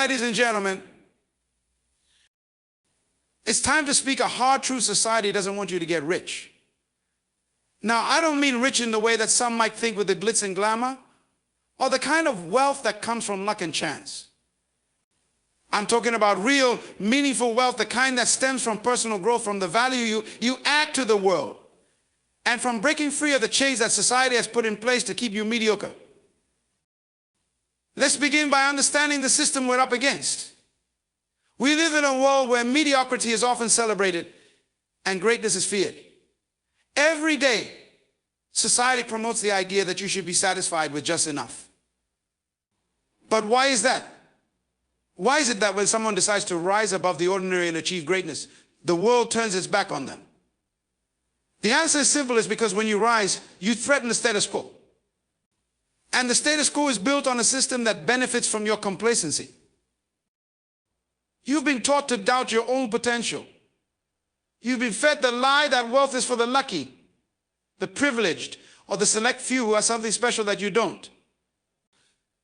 Ladies and gentlemen, it's time to speak a hard truth. Society doesn't want you to get rich. Now, I don't mean rich in the way that some might think with the glitz and glamour, or the kind of wealth that comes from luck and chance. I'm talking about real, meaningful wealth, the kind that stems from personal growth, from the value you add to the world, and from breaking free of the chains that society has put in place to keep you mediocre. Let's begin by understanding the system we're up against. We live in a world where mediocrity is often celebrated and greatness is feared. Every day, society promotes the idea that you should be satisfied with just enough. But why is that? Why is it that when someone decides to rise above the ordinary and achieve greatness, the world turns its back on them? The answer is simple. It's because when you rise, you threaten the status quo. And the status quo is built on a system that benefits from your complacency. You've been taught to doubt your own potential. You've been fed the lie that wealth is for the lucky, the privileged, or the select few who have something special that you don't.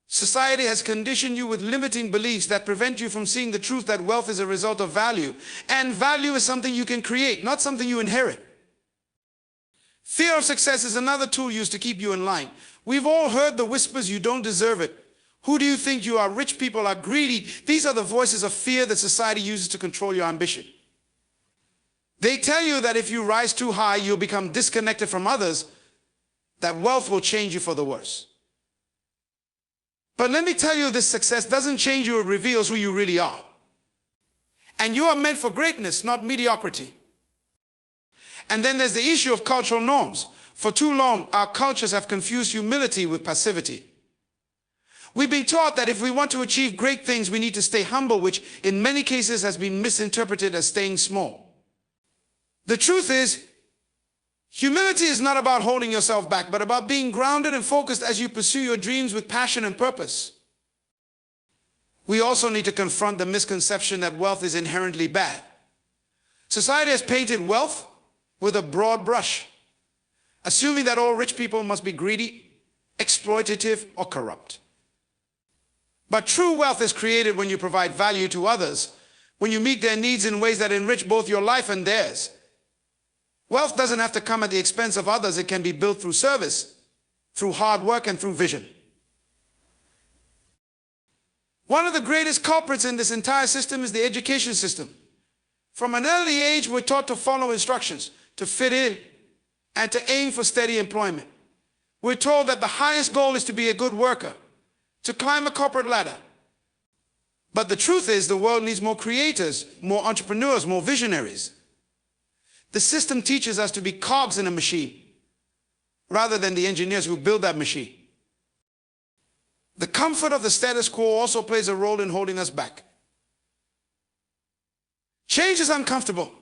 Society has conditioned you with limiting beliefs that prevent you from seeing the truth that wealth is a result of value. And value is something you can create, not something you inherit. Fear of success is another tool used to keep you in line. We've all heard the whispers, you don't deserve it. Who do you think you are? Rich people are greedy. These are the voices of fear that society uses to control your ambition. They tell you that if you rise too high, you'll become disconnected from others, that wealth will change you for the worse. But let me tell you, this success doesn't change you, it reveals who you really are. And you are meant for greatness, not mediocrity. And then there's the issue of cultural norms. For too long, our cultures have confused humility with passivity. We've been taught that if we want to achieve great things, we need to stay humble, which in many cases has been misinterpreted as staying small. The truth is, humility is not about holding yourself back, but about being grounded and focused as you pursue your dreams with passion and purpose. We also need to confront the misconception that wealth is inherently bad. Society has painted wealth with a broad brush, assuming that all rich people must be greedy, exploitative, or corrupt. But true wealth is created when you provide value to others, when you meet their needs in ways that enrich both your life and theirs. Wealth doesn't have to come at the expense of others. It can be built through service, through hard work, and through vision. One of the greatest culprits in this entire system is the education system. From an early age, we're taught to follow instructions, to fit in, and to aim for steady employment. We're told that the highest goal is to be a good worker, to climb a corporate ladder. But the truth is, the world needs more creators, more entrepreneurs, more visionaries. The system teaches us to be cogs in a machine, rather than the engineers who build that machine. The comfort of the status quo also plays a role in holding us back. Change is uncomfortable.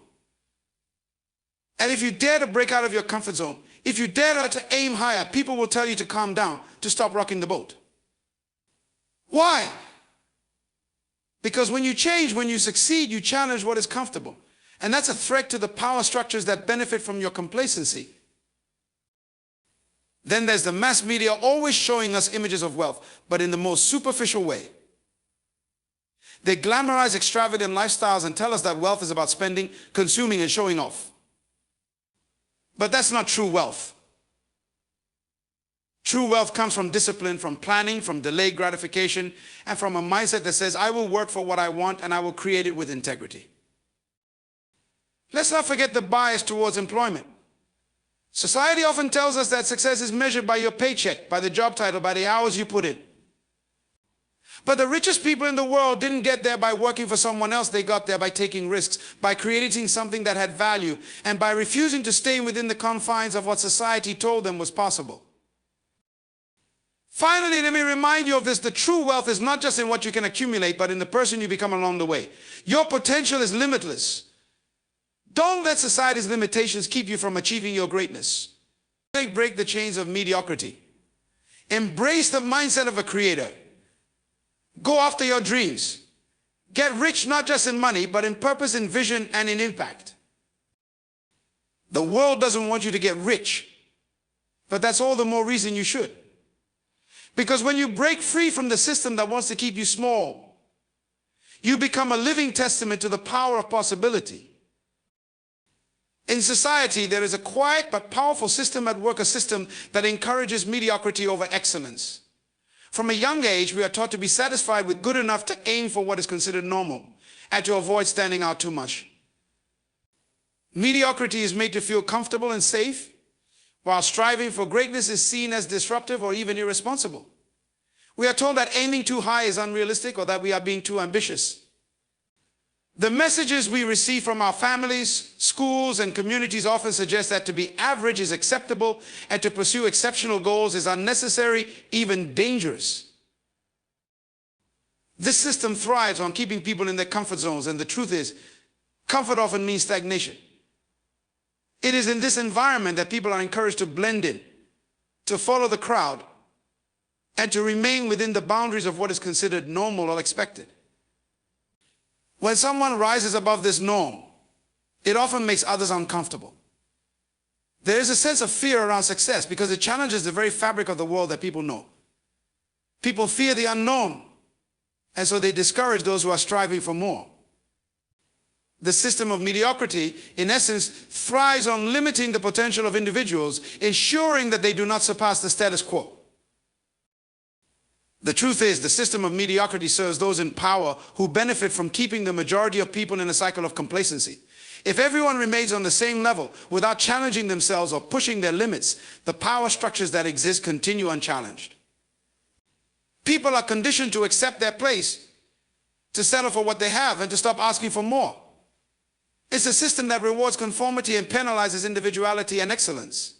And if you dare to break out of your comfort zone, if you dare to aim higher, people will tell you to calm down, to stop rocking the boat. Why? Because when you change, when you succeed, you challenge what is comfortable. And that's a threat to the power structures that benefit from your complacency. Then there's the mass media, always showing us images of wealth, but in the most superficial way. They glamorize extravagant lifestyles and tell us that wealth is about spending, consuming, and showing off. But that's not true wealth. True wealth comes from discipline, from planning, from delayed gratification, and from a mindset that says, I will work for what I want and I will create it with integrity. Let's not forget the bias towards employment. Society often tells us that success is measured by your paycheck, by the job title, by the hours you put in. But the richest people in the world didn't get there by working for someone else. They got there by taking risks, by creating something that had value, and by refusing to stay within the confines of what society told them was possible. Finally, let me remind you of this. The true wealth is not just in what you can accumulate, but in the person you become along the way. Your potential is limitless. Don't let society's limitations keep you from achieving your greatness. Break the chains of mediocrity. Embrace the mindset of a creator. Go after your dreams. Get rich not just in money, but in purpose, in vision, and in impact. The world doesn't want you to get rich, but that's all the more reason you should. Because when you break free from the system that wants to keep you small, You become a living testament to the power of possibility. In society, there is a quiet but powerful system at work, a system that encourages mediocrity over excellence. From a young age, we are taught to be satisfied with good enough to aim for what is considered normal and to avoid standing out too much. Mediocrity is made to feel comfortable and safe, while striving for greatness is seen as disruptive or even irresponsible. We are told that aiming too high is unrealistic or that we are being too ambitious. The messages we receive from our families, schools, and communities often suggest that to be average is acceptable and to pursue exceptional goals is unnecessary, even dangerous. This system thrives on keeping people in their comfort zones, and the truth is, comfort often means stagnation. It is in this environment that people are encouraged to blend in, to follow the crowd, and to remain within the boundaries of what is considered normal or expected. When someone rises above this norm, it often makes others uncomfortable. There is a sense of fear around success because it challenges the very fabric of the world that people know. People fear the unknown, and so they discourage those who are striving for more. The system of mediocrity, in essence, thrives on limiting the potential of individuals, ensuring that they do not surpass the status quo. The truth is, the system of mediocrity serves those in power who benefit from keeping the majority of people in a cycle of complacency. If everyone remains on the same level without challenging themselves or pushing their limits, the power structures that exist continue unchallenged. People are conditioned to accept their place, to settle for what they have, and to stop asking for more. It's a system that rewards conformity and penalizes individuality and excellence.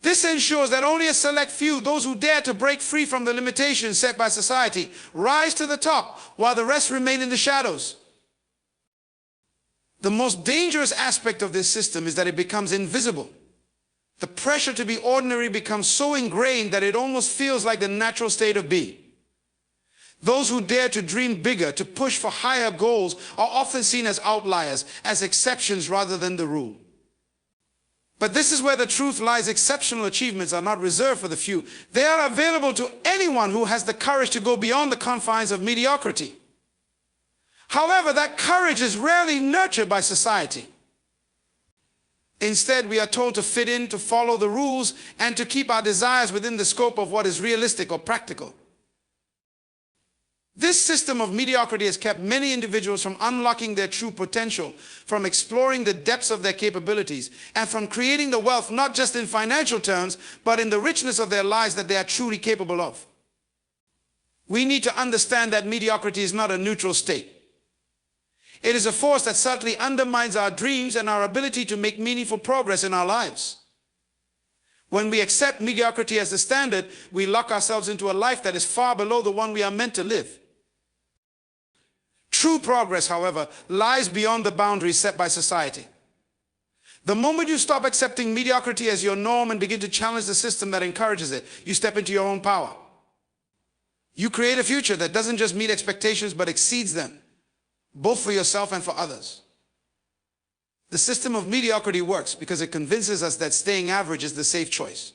This ensures that only a select few, those who dare to break free from the limitations set by society, rise to the top, while the rest remain in the shadows. The most dangerous aspect of this system is that it becomes invisible. The pressure to be ordinary becomes so ingrained that it almost feels like the natural state of being. Those who dare to dream bigger, to push for higher goals, are often seen as outliers, as exceptions rather than the rule. But this is where the truth lies. Exceptional achievements are not reserved for the few. They are available to anyone who has the courage to go beyond the confines of mediocrity. However, that courage is rarely nurtured by society. Instead, we are told to fit in, to follow the rules, and to keep our desires within the scope of what is realistic or practical. This system of mediocrity has kept many individuals from unlocking their true potential, from exploring the depths of their capabilities, and from creating the wealth not just in financial terms, but in the richness of their lives that they are truly capable of. We need to understand that mediocrity is not a neutral state. It is a force that subtly undermines our dreams and our ability to make meaningful progress in our lives. When we accept mediocrity as the standard, we lock ourselves into a life that is far below the one we are meant to live. True progress, however, lies beyond the boundaries set by society. The moment you stop accepting mediocrity as your norm and begin to challenge the system that encourages it, you step into your own power. You create a future that doesn't just meet expectations but exceeds them, both for yourself and for others. The system of mediocrity works because it convinces us that staying average is the safe choice.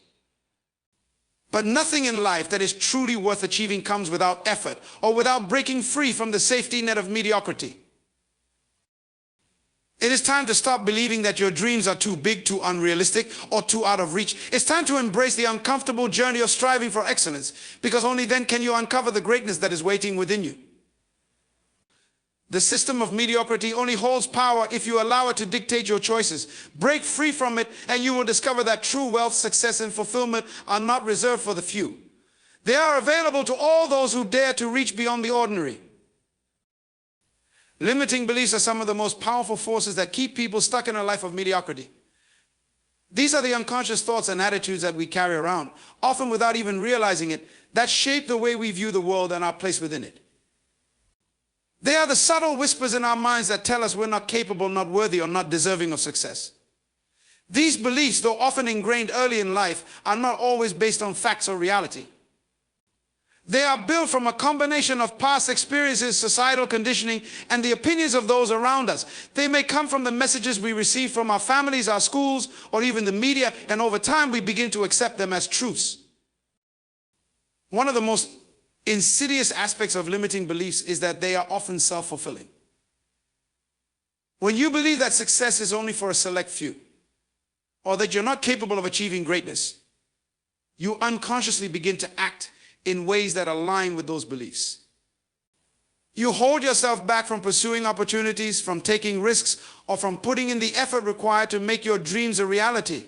But nothing in life that is truly worth achieving comes without effort or without breaking free from the safety net of mediocrity. It is time to stop believing that your dreams are too big, too unrealistic, or too out of reach. It's time to embrace the uncomfortable journey of striving for excellence, because only then can you uncover the greatness that is waiting within you. The system of mediocrity only holds power if you allow it to dictate your choices. Break free from it and you will discover that true wealth, success, and fulfillment are not reserved for the few. They are available to all those who dare to reach beyond the ordinary. Limiting beliefs are some of the most powerful forces that keep people stuck in a life of mediocrity. These are the unconscious thoughts and attitudes that we carry around, often without even realizing it, that shape the way we view the world and our place within it. They are the subtle whispers in our minds that tell us we're not capable, not worthy, or not deserving of success. These beliefs, though often ingrained early in life, are not always based on facts or reality. They are built from a combination of past experiences, societal conditioning, and the opinions of those around us. They may come from the messages we receive from our families, our schools, or even the media, and over time we begin to accept them as truths. One of the most insidious aspects of limiting beliefs is that they are often self-fulfilling. When you believe that success is only for a select few, or that you're not capable of achieving greatness, you unconsciously begin to act in ways that align with those beliefs. You hold yourself back from pursuing opportunities, from taking risks, or from putting in the effort required to make your dreams a reality.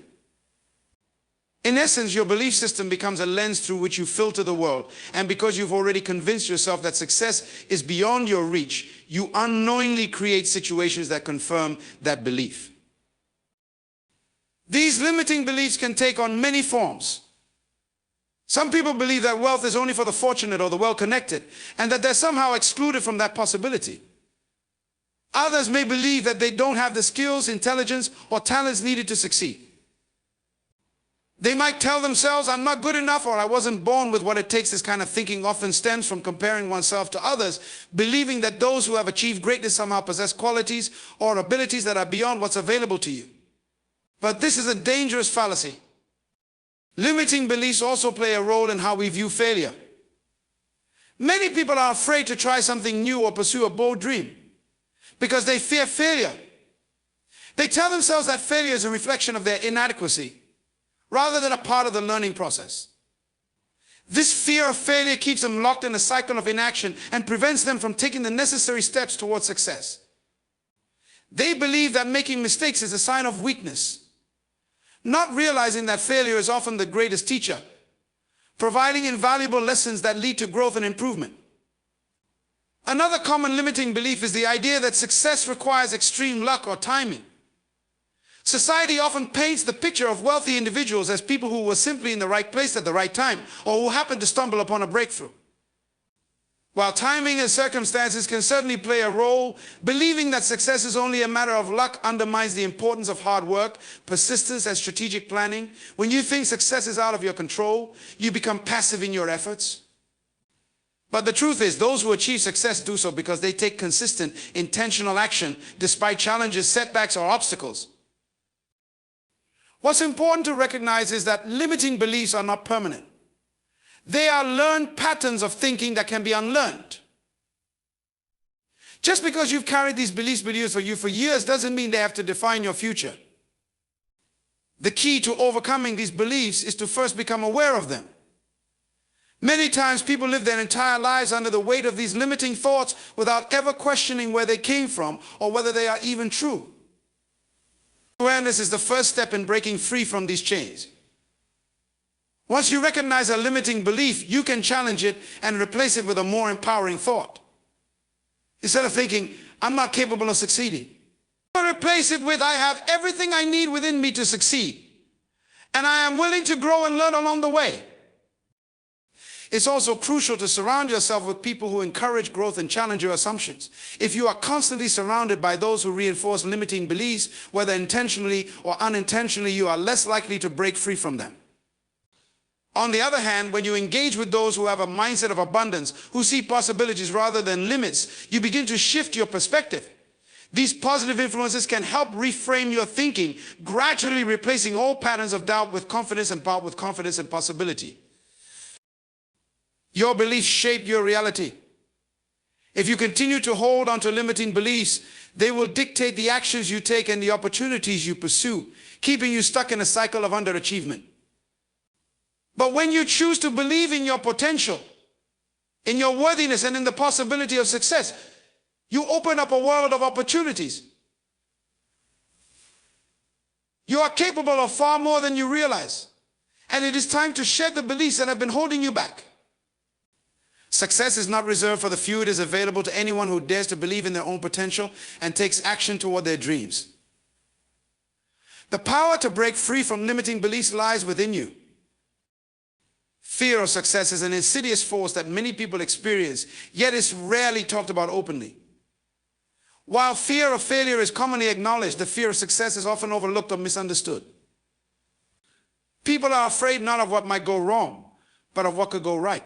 In essence, your belief system becomes a lens through which you filter the world, and because you've already convinced yourself that success is beyond your reach, you unknowingly create situations that confirm that belief. These limiting beliefs can take on many forms. Some people believe that wealth is only for the fortunate or the well-connected, and that they're somehow excluded from that possibility. Others may believe that they don't have the skills, intelligence, or talents needed to succeed. They might tell themselves, I'm not good enough, or I wasn't born with what it takes. This kind of thinking often stems from comparing oneself to others, believing that those who have achieved greatness somehow possess qualities or abilities that are beyond what's available to you. But this is a dangerous fallacy. Limiting beliefs also play a role in how we view failure. Many people are afraid to try something new or pursue a bold dream because they fear failure. They tell themselves that failure is a reflection of their inadequacy rather than a part of the learning process. This fear of failure keeps them locked in a cycle of inaction and prevents them from taking the necessary steps towards success. They believe that making mistakes is a sign of weakness, not realizing that failure is often the greatest teacher, providing invaluable lessons that lead to growth and improvement. Another common limiting belief is the idea that success requires extreme luck or timing. Society often paints the picture of wealthy individuals as people who were simply in the right place at the right time, or who happened to stumble upon a breakthrough. While timing and circumstances can certainly play a role, believing that success is only a matter of luck undermines the importance of hard work, persistence, and strategic planning. When you think success is out of your control, you become passive in your efforts. But the truth is, those who achieve success do so because they take consistent, intentional action despite challenges, setbacks, or obstacles. What's important to recognize is that limiting beliefs are not permanent. They are learned patterns of thinking that can be unlearned. Just because you've carried these beliefs with you for years doesn't mean they have to define your future. The key to overcoming these beliefs is to first become aware of them. Many times people live their entire lives under the weight of these limiting thoughts without ever questioning where they came from or whether they are even true. Awareness is the first step in breaking free from these chains. Once you recognize a limiting belief, you can challenge it and replace it with a more empowering thought. Instead of thinking, I'm not capable of succeeding, replace it with, I have everything I need within me to succeed, and I am willing to grow and learn along the way. It's also crucial to surround yourself with people who encourage growth and challenge your assumptions. If you are constantly surrounded by those who reinforce limiting beliefs, whether intentionally or unintentionally, you are less likely to break free from them. On the other hand, when you engage with those who have a mindset of abundance, who see possibilities rather than limits, you begin to shift your perspective. These positive influences can help reframe your thinking, gradually replacing all patterns of doubt with confidence and power, with confidence and possibility. Your beliefs shape your reality. If you continue to hold on to limiting beliefs, they will dictate the actions you take and the opportunities you pursue, keeping you stuck in a cycle of underachievement. But when you choose to believe in your potential, in your worthiness, and in the possibility of success, you open up a world of opportunities. You are capable of far more than you realize. And it is time to shed the beliefs that have been holding you back. Success is not reserved for the few. It is available to anyone who dares to believe in their own potential and takes action toward their dreams. The power to break free from limiting beliefs lies within you. Fear of success is an insidious force that many people experience, yet is rarely talked about openly. While fear of failure is commonly acknowledged, the fear of success is often overlooked or misunderstood. People are afraid not of what might go wrong, but of what could go right.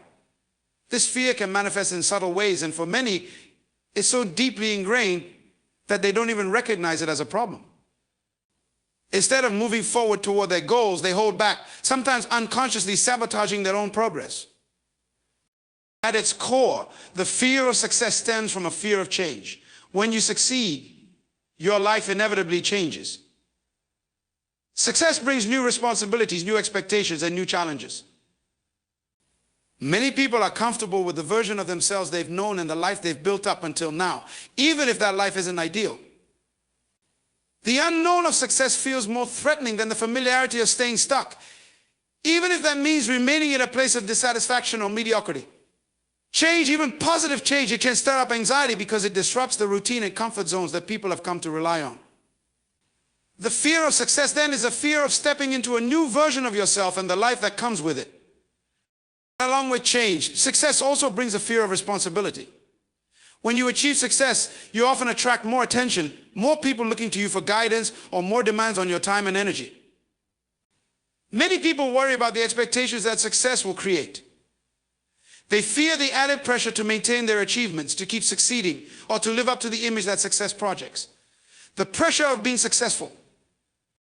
This fear can manifest in subtle ways, and for many, it's so deeply ingrained that they don't even recognize it as a problem. Instead of moving forward toward their goals, they hold back, sometimes unconsciously sabotaging their own progress. At its core, the fear of success stems from a fear of change. When you succeed, your life inevitably changes. Success brings new responsibilities, new expectations, and new challenges. Many people are comfortable with the version of themselves they've known and the life they've built up until now, even if that life isn't ideal. The unknown of success feels more threatening than the familiarity of staying stuck, even if that means remaining in a place of dissatisfaction or mediocrity. Change, even positive change, it can stir up anxiety because it disrupts the routine and comfort zones that people have come to rely on. The fear of success then is a fear of stepping into a new version of yourself and the life that comes with it. Along with change, success also brings a fear of responsibility. When you achieve success, you often attract more attention, more people looking to you for guidance, or more demands on your time and energy. Many people worry about the expectations that success will create. They fear the added pressure to maintain their achievements, to keep succeeding, or to live up to the image that success projects. The pressure of being successful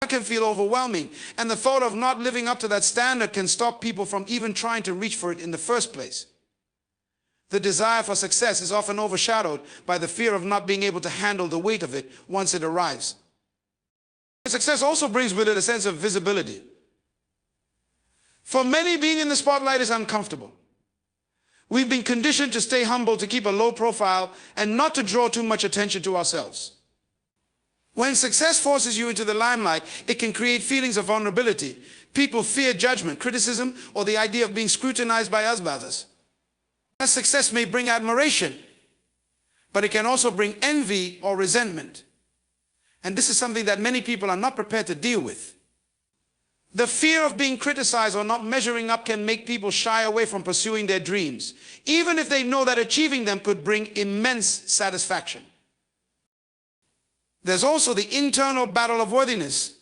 can feel overwhelming, and the thought of not living up to that standard can stop people from even trying to reach for it in the first place. The desire for success is often overshadowed by the fear of not being able to handle the weight of it once it arrives. Success also brings with it a sense of visibility. For many, being in the spotlight is uncomfortable. We've been conditioned to stay humble, to keep a low profile, and not to draw too much attention to ourselves. When success forces you into the limelight, it can create feelings of vulnerability. People fear judgment, criticism, or the idea of being scrutinized by others. That success may bring admiration, but it can also bring envy or resentment. And this is something that many people are not prepared to deal with. The fear of being criticized or not measuring up can make people shy away from pursuing their dreams, even if they know that achieving them could bring immense satisfaction. There's also the internal battle of worthiness.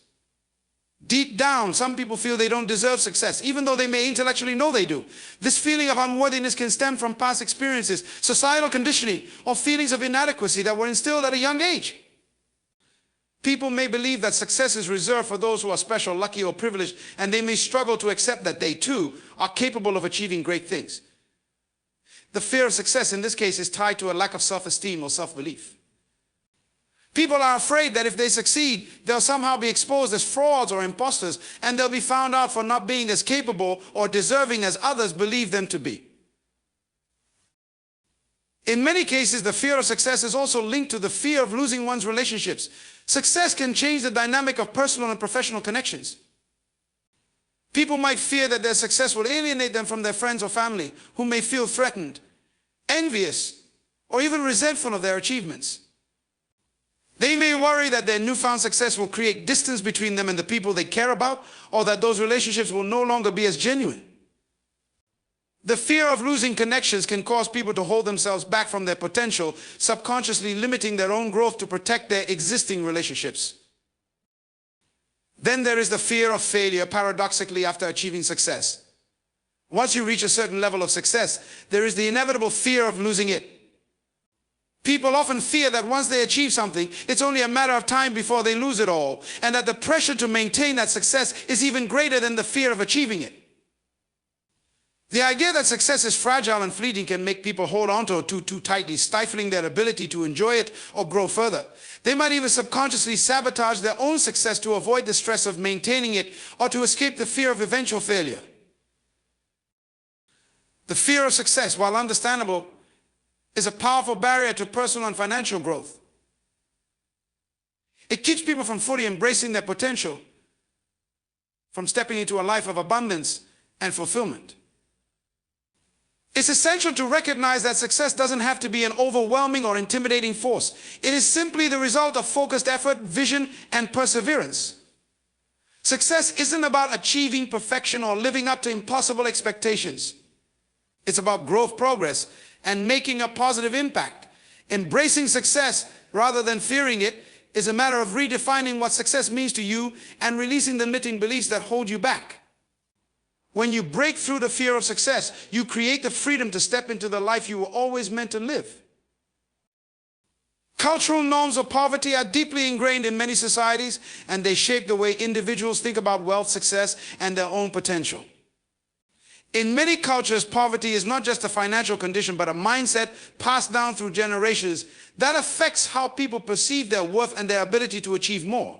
Deep down, some people feel they don't deserve success, even though they may intellectually know they do. This feeling of unworthiness can stem from past experiences, societal conditioning, or feelings of inadequacy that were instilled at a young age. People may believe that success is reserved for those who are special, lucky, or privileged, and they may struggle to accept that they, too, are capable of achieving great things. The fear of success in this case is tied to a lack of self-esteem or self-belief. People are afraid that if they succeed, they'll somehow be exposed as frauds or imposters, and they'll be found out for not being as capable or deserving as others believe them to be. In many cases, the fear of success is also linked to the fear of losing one's relationships. Success can change the dynamic of personal and professional connections. People might fear that their success will alienate them from their friends or family, who may feel threatened, envious, or even resentful of their achievements. They may worry that their newfound success will create distance between them and the people they care about, or that those relationships will no longer be as genuine. The fear of losing connections can cause people to hold themselves back from their potential, subconsciously limiting their own growth to protect their existing relationships. Then there is the fear of failure, paradoxically, after achieving success. Once you reach a certain level of success, there is the inevitable fear of losing it. People often fear that once they achieve something, it's only a matter of time before they lose it all, and that the pressure to maintain that success is even greater than the fear of achieving it. The idea that success is fragile and fleeting can make people hold on to it too tightly, stifling their ability to enjoy it or grow further. They might even subconsciously sabotage their own success to avoid the stress of maintaining it or to escape the fear of eventual failure. The fear of success, while understandable, is a powerful barrier to personal and financial growth. It keeps people from fully embracing their potential, from stepping into a life of abundance and fulfillment. It's essential to recognize that success doesn't have to be an overwhelming or intimidating force. It is simply the result of focused effort, vision, and perseverance. Success isn't about achieving perfection or living up to impossible expectations. It's about growth, progress, and making a positive impact. Embracing success rather than fearing it is a matter of redefining what success means to you and releasing the limiting beliefs that hold you back. When you break through the fear of success, you create the freedom to step into the life you were always meant to live. Cultural norms of poverty are deeply ingrained in many societies, and they shape the way individuals think about wealth, success, and their own potential. In many cultures, poverty is not just a financial condition, but a mindset passed down through generations that affects how people perceive their worth and their ability to achieve more.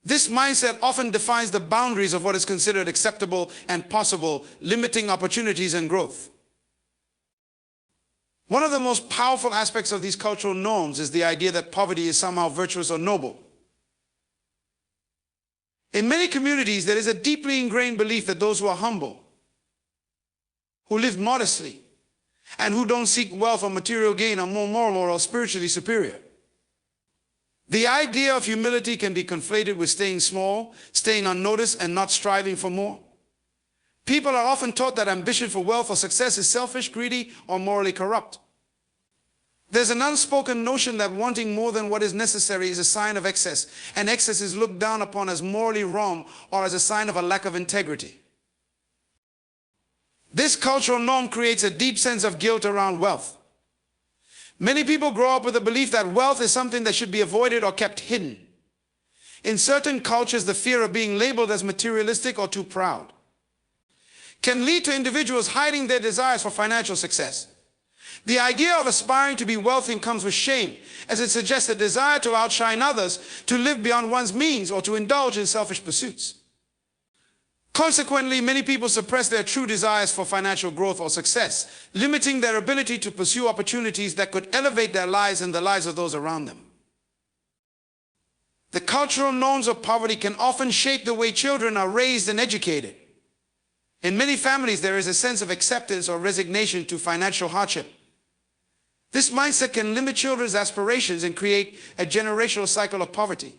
This mindset often defines the boundaries of what is considered acceptable and possible, limiting opportunities and growth. One of the most powerful aspects of these cultural norms is the idea that poverty is somehow virtuous or noble. In many communities, there is a deeply ingrained belief that those who are humble, who live modestly, and who don't seek wealth or material gain are more moral or spiritually superior. The idea of humility can be conflated with staying small, staying unnoticed, and not striving for more. People are often taught that ambition for wealth or success is selfish, greedy, or morally corrupt. There's an unspoken notion that wanting more than what is necessary is a sign of excess, and excess is looked down upon as morally wrong or as a sign of a lack of integrity. This cultural norm creates a deep sense of guilt around wealth. Many people grow up with the belief that wealth is something that should be avoided or kept hidden. In certain cultures, the fear of being labeled as materialistic or too proud can lead to individuals hiding their desires for financial success. The idea of aspiring to be wealthy comes with shame, as it suggests a desire to outshine others, to live beyond one's means, or to indulge in selfish pursuits. Consequently, many people suppress their true desires for financial growth or success, limiting their ability to pursue opportunities that could elevate their lives and the lives of those around them. The cultural norms of poverty can often shape the way children are raised and educated. In many families, there is a sense of acceptance or resignation to financial hardship. This mindset can limit children's aspirations and create a generational cycle of poverty.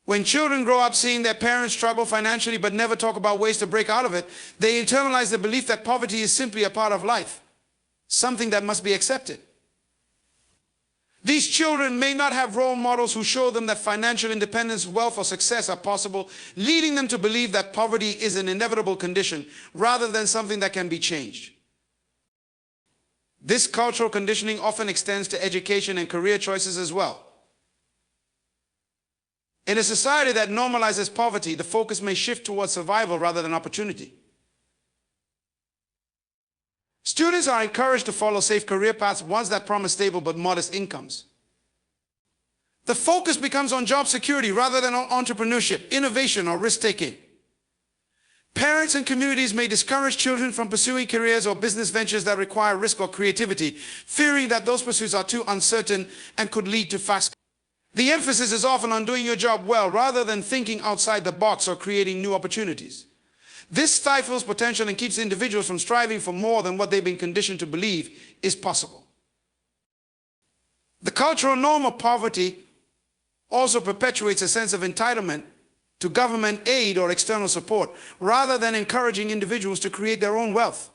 When children grow up seeing their parents struggle financially but never talk about ways to break out of it, they internalize the belief that poverty is simply a part of life, something that must be accepted. These children may not have role models who show them that financial independence, wealth, or success are possible, leading them to believe that poverty is an inevitable condition rather than something that can be changed. This cultural conditioning often extends to education and career choices as well. In a society that normalizes poverty, the focus may shift towards survival rather than opportunity. Students are encouraged to follow safe career paths, ones that promise stable but modest incomes. The focus becomes on job security rather than on entrepreneurship, innovation, or risk-taking. Parents and communities may discourage children from pursuing careers or business ventures that require risk or creativity, fearing that those pursuits are too uncertain and could lead to fast. The emphasis is often on doing your job well rather than thinking outside the box or creating new opportunities. This stifles potential and keeps individuals from striving for more than what they've been conditioned to believe is possible. The cultural norm of poverty also perpetuates a sense of entitlement to government aid or external support, rather than encouraging individuals to create their own wealth.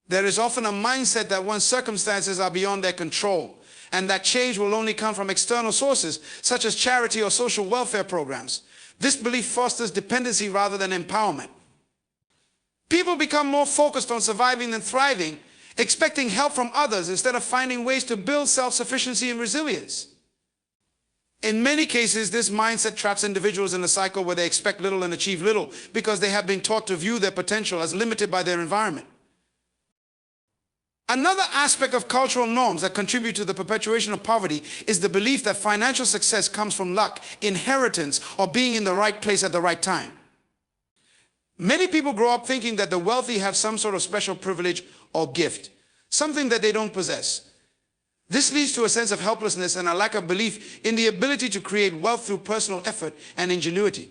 There is often a mindset that one's circumstances are beyond their control, and that change will only come from external sources, such as charity or social welfare programs. This belief fosters dependency rather than empowerment. People become more focused on surviving than thriving, expecting help from others instead of finding ways to build self-sufficiency and resilience. In many cases, this mindset traps individuals in a cycle where they expect little and achieve little because they have been taught to view their potential as limited by their environment. Another aspect of cultural norms that contribute to the perpetuation of poverty is the belief that financial success comes from luck, inheritance, or being in the right place at the right time. Many people grow up thinking that the wealthy have some sort of special privilege or gift, something that they don't possess. This leads to a sense of helplessness and a lack of belief in the ability to create wealth through personal effort and ingenuity.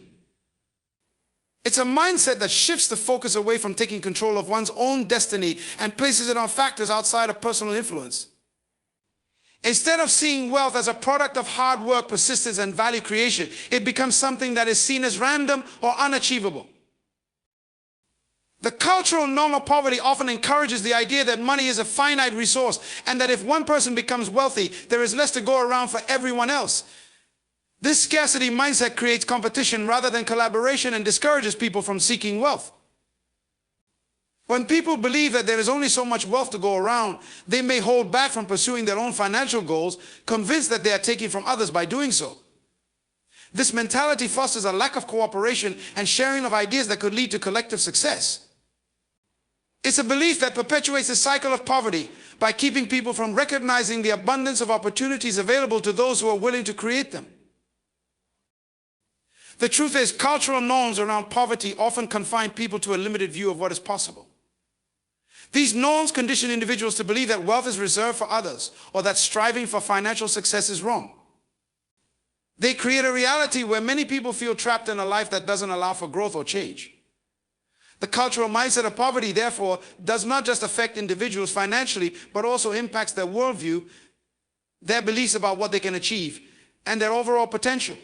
It's a mindset that shifts the focus away from taking control of one's own destiny and places it on factors outside of personal influence. Instead of seeing wealth as a product of hard work, persistence, and value creation, it becomes something that is seen as random or unachievable. The cultural norm of poverty often encourages the idea that money is a finite resource and that if one person becomes wealthy, there is less to go around for everyone else. This scarcity mindset creates competition rather than collaboration and discourages people from seeking wealth. When people believe that there is only so much wealth to go around, they may hold back from pursuing their own financial goals, convinced that they are taking from others by doing so. This mentality fosters a lack of cooperation and sharing of ideas that could lead to collective success. It's a belief that perpetuates the cycle of poverty by keeping people from recognizing the abundance of opportunities available to those who are willing to create them. The truth is, cultural norms around poverty often confine people to a limited view of what is possible. These norms condition individuals to believe that wealth is reserved for others, or that striving for financial success is wrong. They create a reality where many people feel trapped in a life that doesn't allow for growth or change. The cultural mindset of poverty, therefore, does not just affect individuals financially, but also impacts their worldview, their beliefs about what they can achieve, and their overall potential.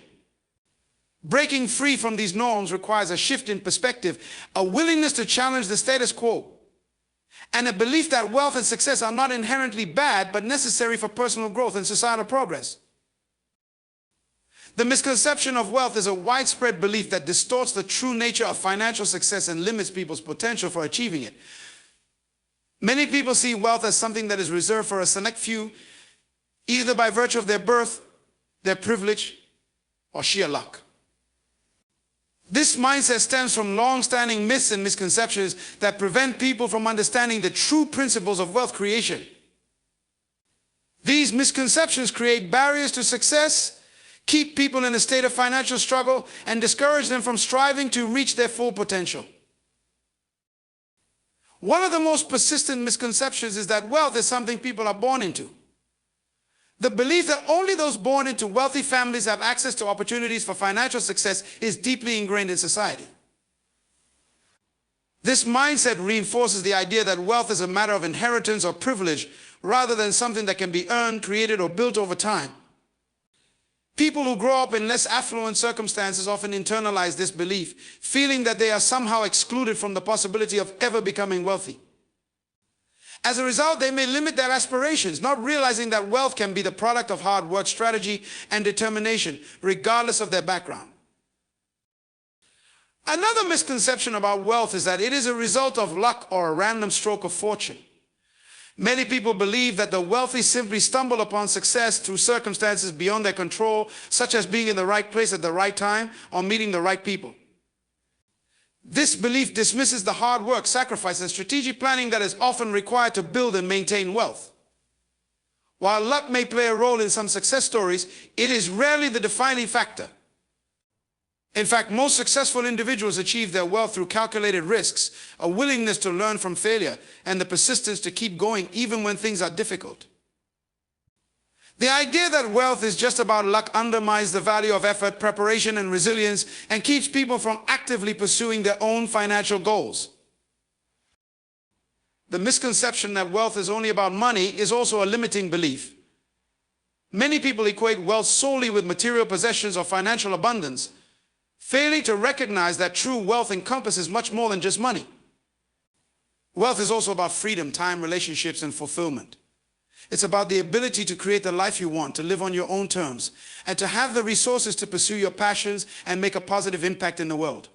Breaking free from these norms requires a shift in perspective, a willingness to challenge the status quo, and a belief that wealth and success are not inherently bad, but necessary for personal growth and societal progress. The misconception of wealth is a widespread belief that distorts the true nature of financial success and limits people's potential for achieving it. Many people see wealth as something that is reserved for a select few, either by virtue of their birth, their privilege, or sheer luck. This mindset stems from long-standing myths and misconceptions that prevent people from understanding the true principles of wealth creation. These misconceptions create barriers to success, keep people in a state of financial struggle, and discourage them from striving to reach their full potential. One of the most persistent misconceptions is that wealth is something people are born into. The belief that only those born into wealthy families have access to opportunities for financial success is deeply ingrained in society. This mindset reinforces the idea that wealth is a matter of inheritance or privilege rather than something that can be earned, created, or built over time. People who grow up in less affluent circumstances often internalize this belief, feeling that they are somehow excluded from the possibility of ever becoming wealthy. As a result, they may limit their aspirations, not realizing that wealth can be the product of hard work, strategy, and determination, regardless of their background. Another misconception about wealth is that it is a result of luck or a random stroke of fortune. Many people believe that the wealthy simply stumble upon success through circumstances beyond their control, such as being in the right place at the right time or meeting the right people. This belief dismisses the hard work, sacrifice, and strategic planning that is often required to build and maintain wealth. While luck may play a role in some success stories, it is rarely the defining factor. In fact, most successful individuals achieve their wealth through calculated risks, a willingness to learn from failure, and the persistence to keep going even when things are difficult. The idea that wealth is just about luck undermines the value of effort, preparation, and resilience, and keeps people from actively pursuing their own financial goals. The misconception that wealth is only about money is also a limiting belief. Many people equate wealth solely with material possessions or financial abundance, failing to recognize that true wealth encompasses much more than just money. Wealth is also about freedom, time, relationships, and fulfillment. It's about the ability to create the life you want, to live on your own terms, and to have the resources to pursue your passions and make a positive impact in the world.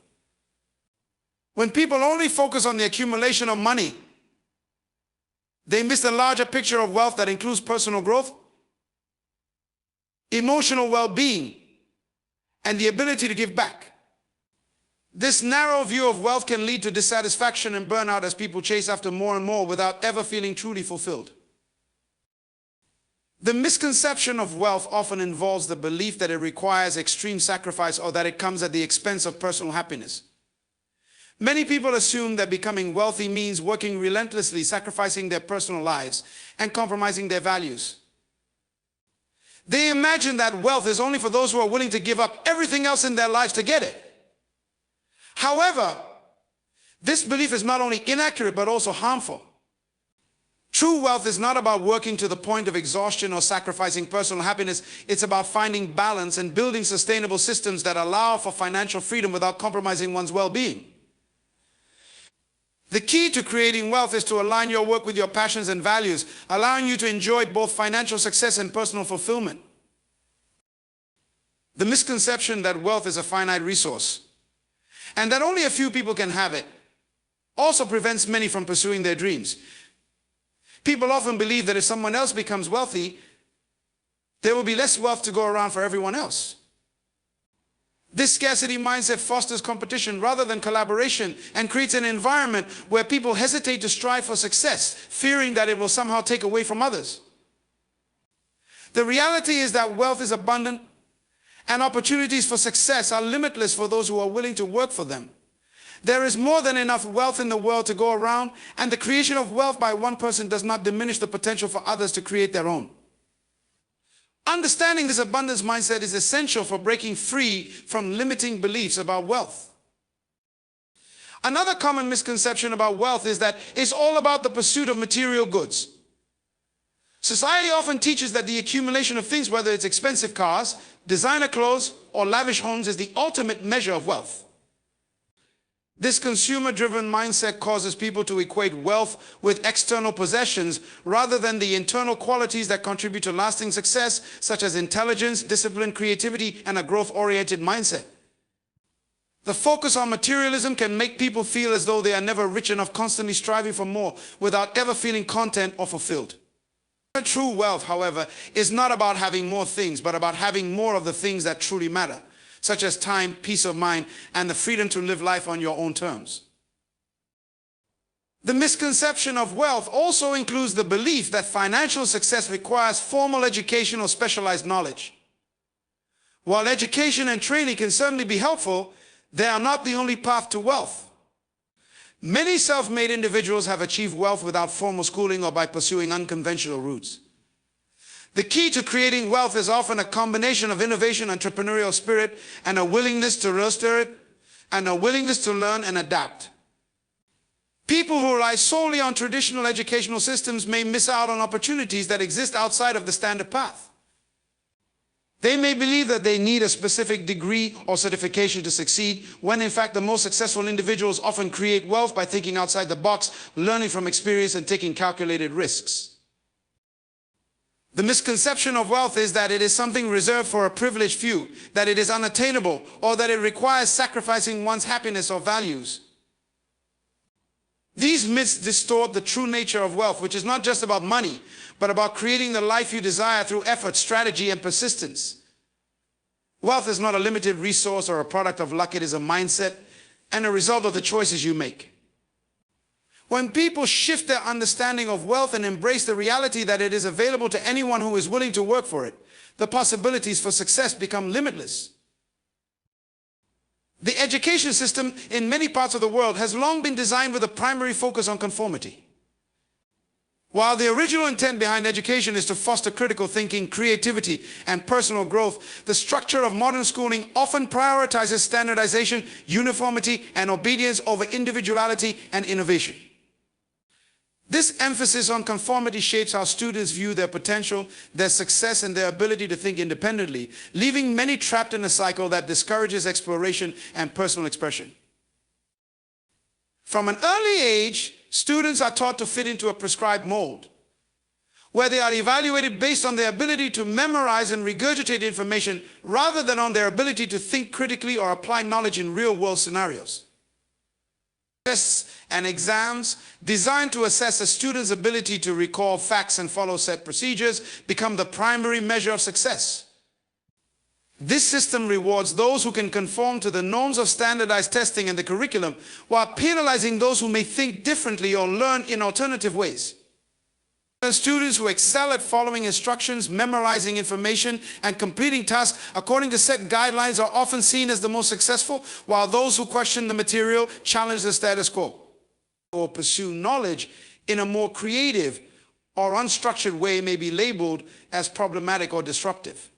When people only focus on the accumulation of money, they miss the larger picture of wealth that includes personal growth, emotional well-being, and the ability to give back. This narrow view of wealth can lead to dissatisfaction and burnout as people chase after more and more without ever feeling truly fulfilled. The misconception of wealth often involves the belief that it requires extreme sacrifice or that it comes at the expense of personal happiness. Many people assume that becoming wealthy means working relentlessly, sacrificing their personal lives, and compromising their values. They imagine that wealth is only for those who are willing to give up everything else in their lives to get it. However, this belief is not only inaccurate but also harmful. True wealth is not about working to the point of exhaustion or sacrificing personal happiness. It's about finding balance and building sustainable systems that allow for financial freedom without compromising one's well-being. The key to creating wealth is to align your work with your passions and values, allowing you to enjoy both financial success and personal fulfillment. The misconception that wealth is a finite resource and that only a few people can have it also prevents many from pursuing their dreams. People often believe that if someone else becomes wealthy, there will be less wealth to go around for everyone else. This scarcity mindset fosters competition rather than collaboration and creates an environment where people hesitate to strive for success, fearing that it will somehow take away from others. The reality is that wealth is abundant and opportunities for success are limitless for those who are willing to work for them. There is more than enough wealth in the world to go around, and the creation of wealth by one person does not diminish the potential for others to create their own. Understanding this abundance mindset is essential for breaking free from limiting beliefs about wealth. Another common misconception about wealth is that it's all about the pursuit of material goods. Society often teaches that the accumulation of things, whether it's expensive cars, designer clothes, or lavish homes, is the ultimate measure of wealth. This consumer-driven mindset causes people to equate wealth with external possessions rather than the internal qualities that contribute to lasting success, such as intelligence, discipline, creativity, and a growth-oriented mindset. The focus on materialism can make people feel as though they are never rich enough, constantly striving for more without ever feeling content or fulfilled. True wealth, however, is not about having more things, but about having more of the things that truly matter, such as time, peace of mind, and the freedom to live life on your own terms. The misconception of wealth also includes the belief that financial success requires formal education or specialized knowledge. While education and training can certainly be helpful, they are not the only path to wealth. Many self-made individuals have achieved wealth without formal schooling or by pursuing unconventional routes. The key to creating wealth is often a combination of innovation, entrepreneurial spirit, and a willingness to learn and adapt. People who rely solely on traditional educational systems may miss out on opportunities that exist outside of the standard path. They may believe that they need a specific degree or certification to succeed, when in fact the most successful individuals often create wealth by thinking outside the box, learning from experience, and taking calculated risks. The misconception of wealth is that it is something reserved for a privileged few, that it is unattainable, or that it requires sacrificing one's happiness or values. These myths distort the true nature of wealth, which is not just about money, but about creating the life you desire through effort, strategy, and persistence. Wealth is not a limited resource or a product of luck. It is a mindset and a result of the choices you make. When people shift their understanding of wealth and embrace the reality that it is available to anyone who is willing to work for it, the possibilities for success become limitless. The education system in many parts of the world has long been designed with a primary focus on conformity. While the original intent behind education is to foster critical thinking, creativity, and personal growth, the structure of modern schooling often prioritizes standardization, uniformity, and obedience over individuality and innovation. This emphasis on conformity shapes how students view their potential, their success, and their ability to think independently, leaving many trapped in a cycle that discourages exploration and personal expression. From an early age, students are taught to fit into a prescribed mold, where they are evaluated based on their ability to memorize and regurgitate information rather than on their ability to think critically or apply knowledge in real-world scenarios. Tests and exams designed to assess a student's ability to recall facts and follow set procedures become the primary measure of success. This system rewards those who can conform to the norms of standardized testing and the curriculum, while penalizing those who may think differently or learn in alternative ways. Students who excel at following instructions, memorizing information, and completing tasks according to set guidelines are often seen as the most successful, while those who question the material, challenge the status quo, or pursue knowledge in a more creative or unstructured way may be labeled as problematic or disruptive.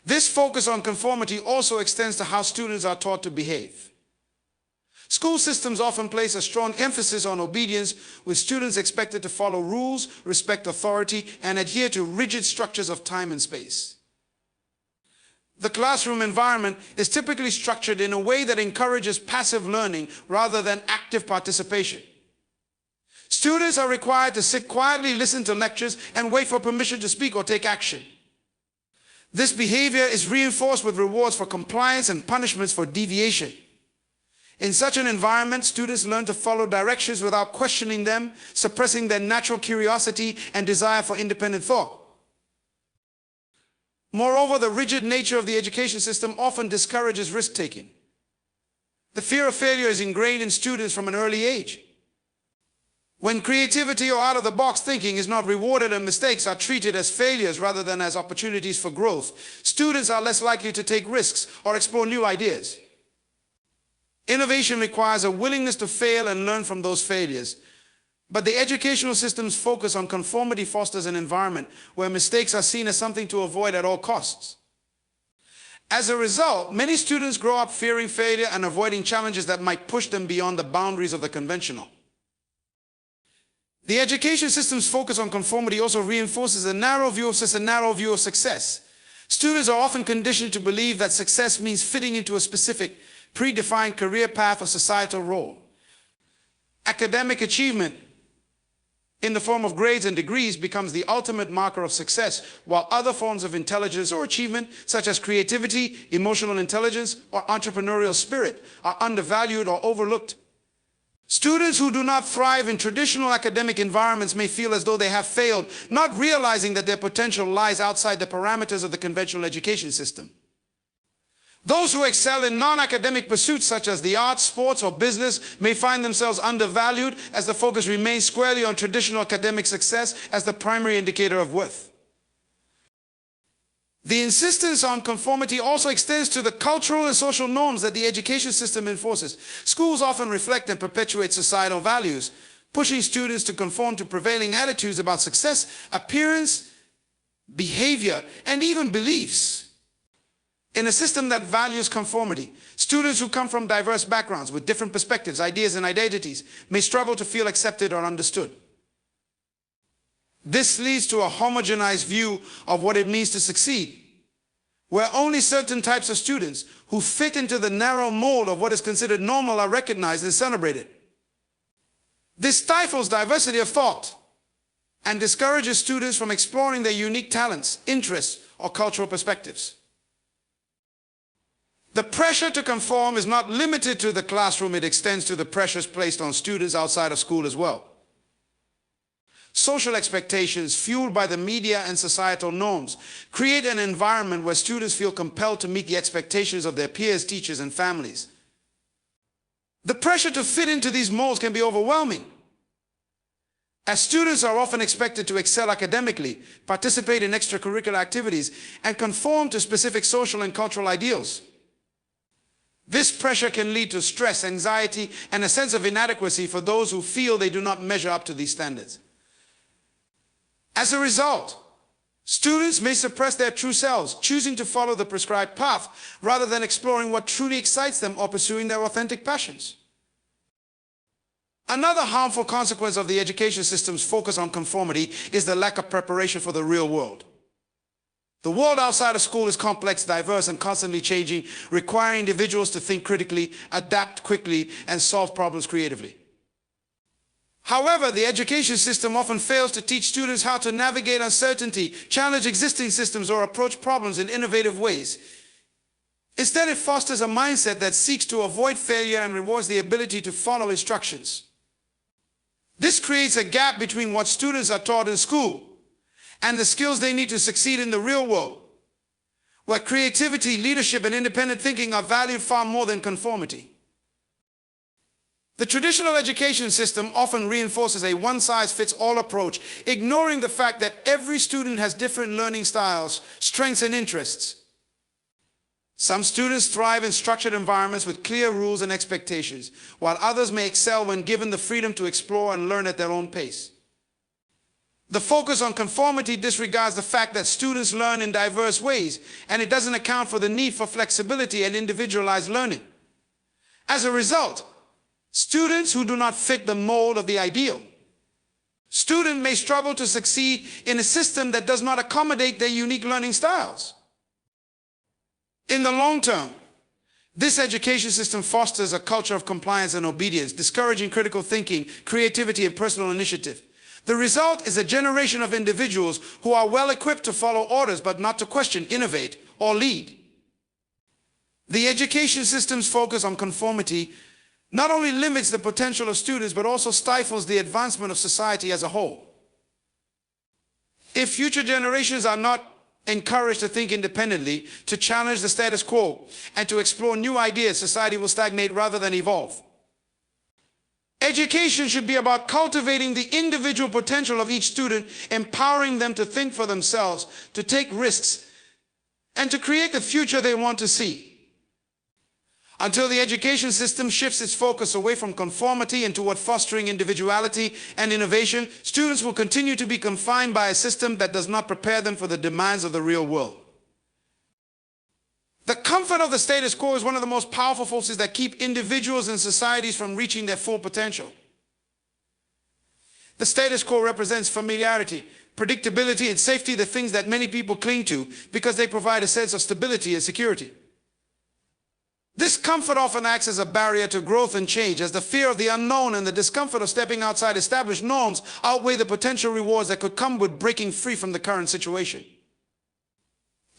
This focus on conformity also extends to how students are taught to behave. School systems often place a strong emphasis on obedience, with students expected to follow rules, respect authority, and adhere to rigid structures of time and space. The classroom environment is typically structured in a way that encourages passive learning rather than active participation. Students are required to sit quietly, listen to lectures, and wait for permission to speak or take action. This behavior is reinforced with rewards for compliance and punishments for deviation. In such an environment, students learn to follow directions without questioning them, suppressing their natural curiosity and desire for independent thought. Moreover, the rigid nature of the education system often discourages risk-taking. The fear of failure is ingrained in students from an early age. When creativity or out-of-the-box thinking is not rewarded and mistakes are treated as failures rather than as opportunities for growth, students are less likely to take risks or explore new ideas. Innovation requires a willingness to fail and learn from those failures. But the educational system's focus on conformity fosters an environment where mistakes are seen as something to avoid at all costs. As a result, many students grow up fearing failure and avoiding challenges that might push them beyond the boundaries of the conventional. The education system's focus on conformity also reinforces a narrow view of success. Students are often conditioned to believe that success means fitting into a specific, predefined career path or societal role. Academic achievement in the form of grades and degrees becomes the ultimate marker of success, while other forms of intelligence or achievement, such as creativity, emotional intelligence, or entrepreneurial spirit, are undervalued or overlooked. Students who do not thrive in traditional academic environments may feel as though they have failed, not realizing that their potential lies outside the parameters of the conventional education system. Those who excel in non-academic pursuits such as the arts, sports, or business may find themselves undervalued as the focus remains squarely on traditional academic success as the primary indicator of worth. The insistence on conformity also extends to the cultural and social norms that the education system enforces. Schools often reflect and perpetuate societal values, pushing students to conform to prevailing attitudes about success, appearance, behavior, and even beliefs. In a system that values conformity, students who come from diverse backgrounds with different perspectives, ideas, and identities may struggle to feel accepted or understood. This leads to a homogenized view of what it means to succeed, where only certain types of students who fit into the narrow mold of what is considered normal are recognized and celebrated. This stifles diversity of thought and discourages students from exploring their unique talents, interests, or cultural perspectives. The pressure to conform is not limited to the classroom, it extends to the pressures placed on students outside of school as well. Social expectations, fueled by the media and societal norms, create an environment where students feel compelled to meet the expectations of their peers, teachers, and families. The pressure to fit into these molds can be overwhelming, as students are often expected to excel academically, participate in extracurricular activities, and conform to specific social and cultural ideals. This pressure can lead to stress, anxiety, and a sense of inadequacy for those who feel they do not measure up to these standards. As a result, students may suppress their true selves, choosing to follow the prescribed path rather than exploring what truly excites them or pursuing their authentic passions. Another harmful consequence of the education system's focus on conformity is the lack of preparation for the real world. The world outside of school is complex, diverse, and constantly changing, requiring individuals to think critically, adapt quickly, and solve problems creatively. However, the education system often fails to teach students how to navigate uncertainty, challenge existing systems, or approach problems in innovative ways. Instead, it fosters a mindset that seeks to avoid failure and rewards the ability to follow instructions. This creates a gap between what students are taught in school and the skills they need to succeed in the real world, where creativity, leadership, and independent thinking are valued far more than conformity. The traditional education system often reinforces a one-size-fits-all approach, ignoring the fact that every student has different learning styles, strengths, and interests. Some students thrive in structured environments with clear rules and expectations, while others may excel when given the freedom to explore and learn at their own pace. The focus on conformity disregards the fact that students learn in diverse ways, and it doesn't account for the need for flexibility and individualized learning. As a result, students who do not fit the mold of the ideal. Students may struggle to succeed in a system that does not accommodate their unique learning styles. In the long term, this education system fosters a culture of compliance and obedience, discouraging critical thinking, creativity, and personal initiative. The result is a generation of individuals who are well equipped to follow orders but not to question, innovate, or lead. The education system's focus on conformity not only limits the potential of students but also stifles the advancement of society as a whole. If future generations are not encouraged to think independently, to challenge the status quo, and to explore new ideas, society will stagnate rather than evolve. Education should be about cultivating the individual potential of each student, empowering them to think for themselves, to take risks, and to create the future they want to see. Until the education system shifts its focus away from conformity and toward fostering individuality and innovation, students will continue to be confined by a system that does not prepare them for the demands of the real world. The comfort of the status quo is one of the most powerful forces that keep individuals and societies from reaching their full potential. The status quo represents familiarity, predictability, and safety, the things that many people cling to because they provide a sense of stability and security. This comfort often acts as a barrier to growth and change, as the fear of the unknown and the discomfort of stepping outside established norms outweigh the potential rewards that could come with breaking free from the current situation.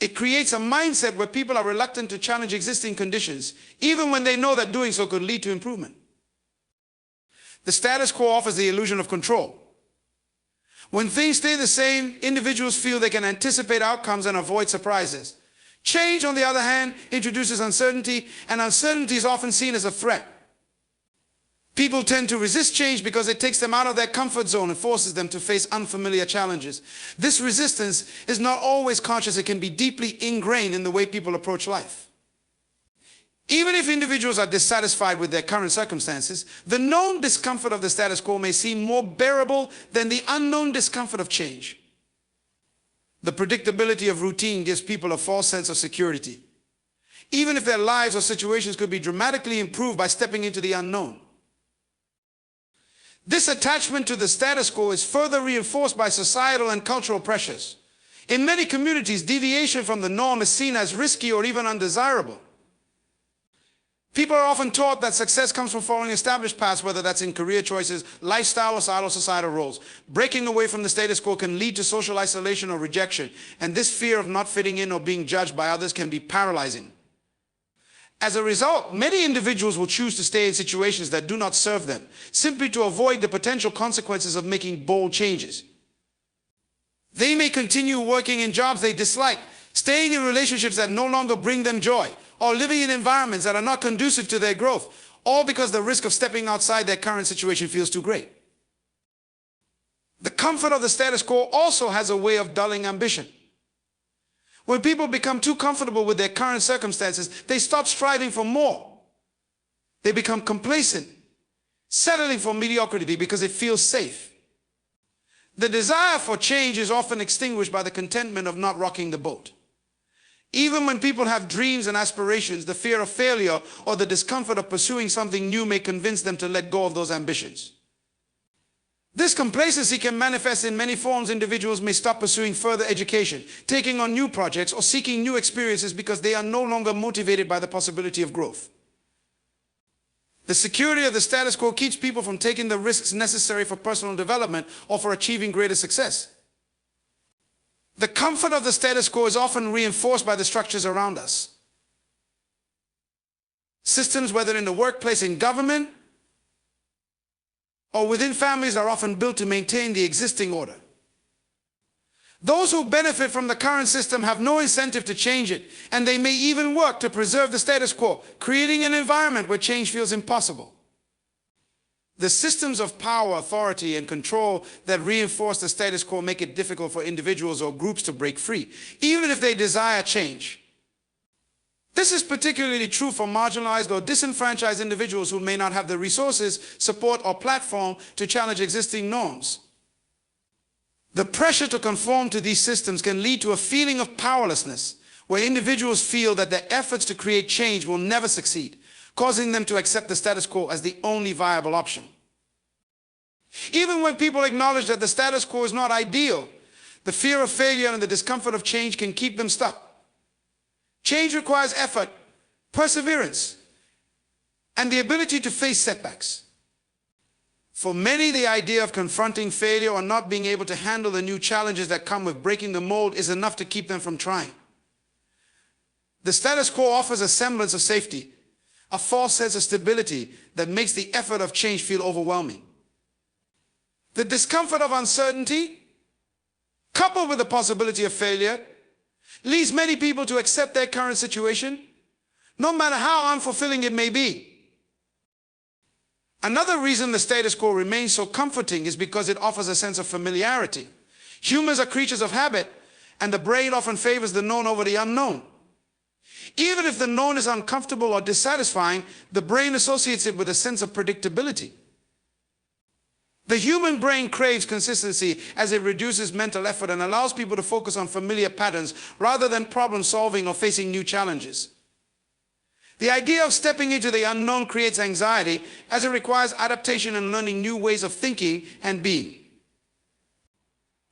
It creates a mindset where people are reluctant to challenge existing conditions, even when they know that doing so could lead to improvement. The status quo offers the illusion of control. When things stay the same, individuals feel they can anticipate outcomes and avoid surprises. Change, on the other hand, introduces uncertainty, and uncertainty is often seen as a threat. People tend to resist change because it takes them out of their comfort zone and forces them to face unfamiliar challenges. This resistance is not always conscious. It can be deeply ingrained in the way people approach life. Even if individuals are dissatisfied with their current circumstances, the known discomfort of the status quo may seem more bearable than the unknown discomfort of change. The predictability of routine gives people a false sense of security, even if their lives or situations could be dramatically improved by stepping into the unknown. This attachment to the status quo is further reinforced by societal and cultural pressures. In many communities, deviation from the norm is seen as risky or even undesirable. People are often taught that success comes from following established paths, whether that's in career choices, lifestyle, or societal roles. Breaking away from the status quo can lead to social isolation or rejection, and this fear of not fitting in or being judged by others can be paralyzing. As a result, many individuals will choose to stay in situations that do not serve them, simply to avoid the potential consequences of making bold changes. They may continue working in jobs they dislike, staying in relationships that no longer bring them joy, or living in environments that are not conducive to their growth, all because the risk of stepping outside their current situation feels too great. The comfort of the status quo also has a way of dulling ambition. When people become too comfortable with their current circumstances, they stop striving for more. They become complacent, settling for mediocrity because it feels safe. The desire for change is often extinguished by the contentment of not rocking the boat. Even when people have dreams and aspirations, the fear of failure or the discomfort of pursuing something new may convince them to let go of those ambitions. This complacency can manifest in many forms. Individuals may stop pursuing further education, taking on new projects, or seeking new experiences because they are no longer motivated by the possibility of growth. The security of the status quo keeps people from taking the risks necessary for personal development or for achieving greater success. The comfort of the status quo is often reinforced by the structures around us. Systems, whether in the workplace, in government, or within families, are often built to maintain the existing order. Those who benefit from the current system have no incentive to change it, and they may even work to preserve the status quo, creating an environment where change feels impossible. The systems of power, authority, and control that reinforce the status quo make it difficult for individuals or groups to break free, even if they desire change. This is particularly true for marginalized or disenfranchised individuals who may not have the resources, support, or platform to challenge existing norms. The pressure to conform to these systems can lead to a feeling of powerlessness, where individuals feel that their efforts to create change will never succeed, causing them to accept the status quo as the only viable option. Even when people acknowledge that the status quo is not ideal, the fear of failure and the discomfort of change can keep them stuck. Change requires effort, perseverance, and the ability to face setbacks. For many, the idea of confronting failure or not being able to handle the new challenges that come with breaking the mold is enough to keep them from trying. The status quo offers a semblance of safety, a false sense of stability that makes the effort of change feel overwhelming. The discomfort of uncertainty, coupled with the possibility of failure, leads many people to accept their current situation, no matter how unfulfilling it may be. Another reason the status quo remains so comforting is because it offers a sense of familiarity. Humans are creatures of habit, and the brain often favors the known over the unknown. Even if the known is uncomfortable or dissatisfying, the brain associates it with a sense of predictability. The human brain craves consistency as it reduces mental effort and allows people to focus on familiar patterns rather than problem solving or facing new challenges. The idea of stepping into the unknown creates anxiety as it requires adaptation and learning new ways of thinking and being.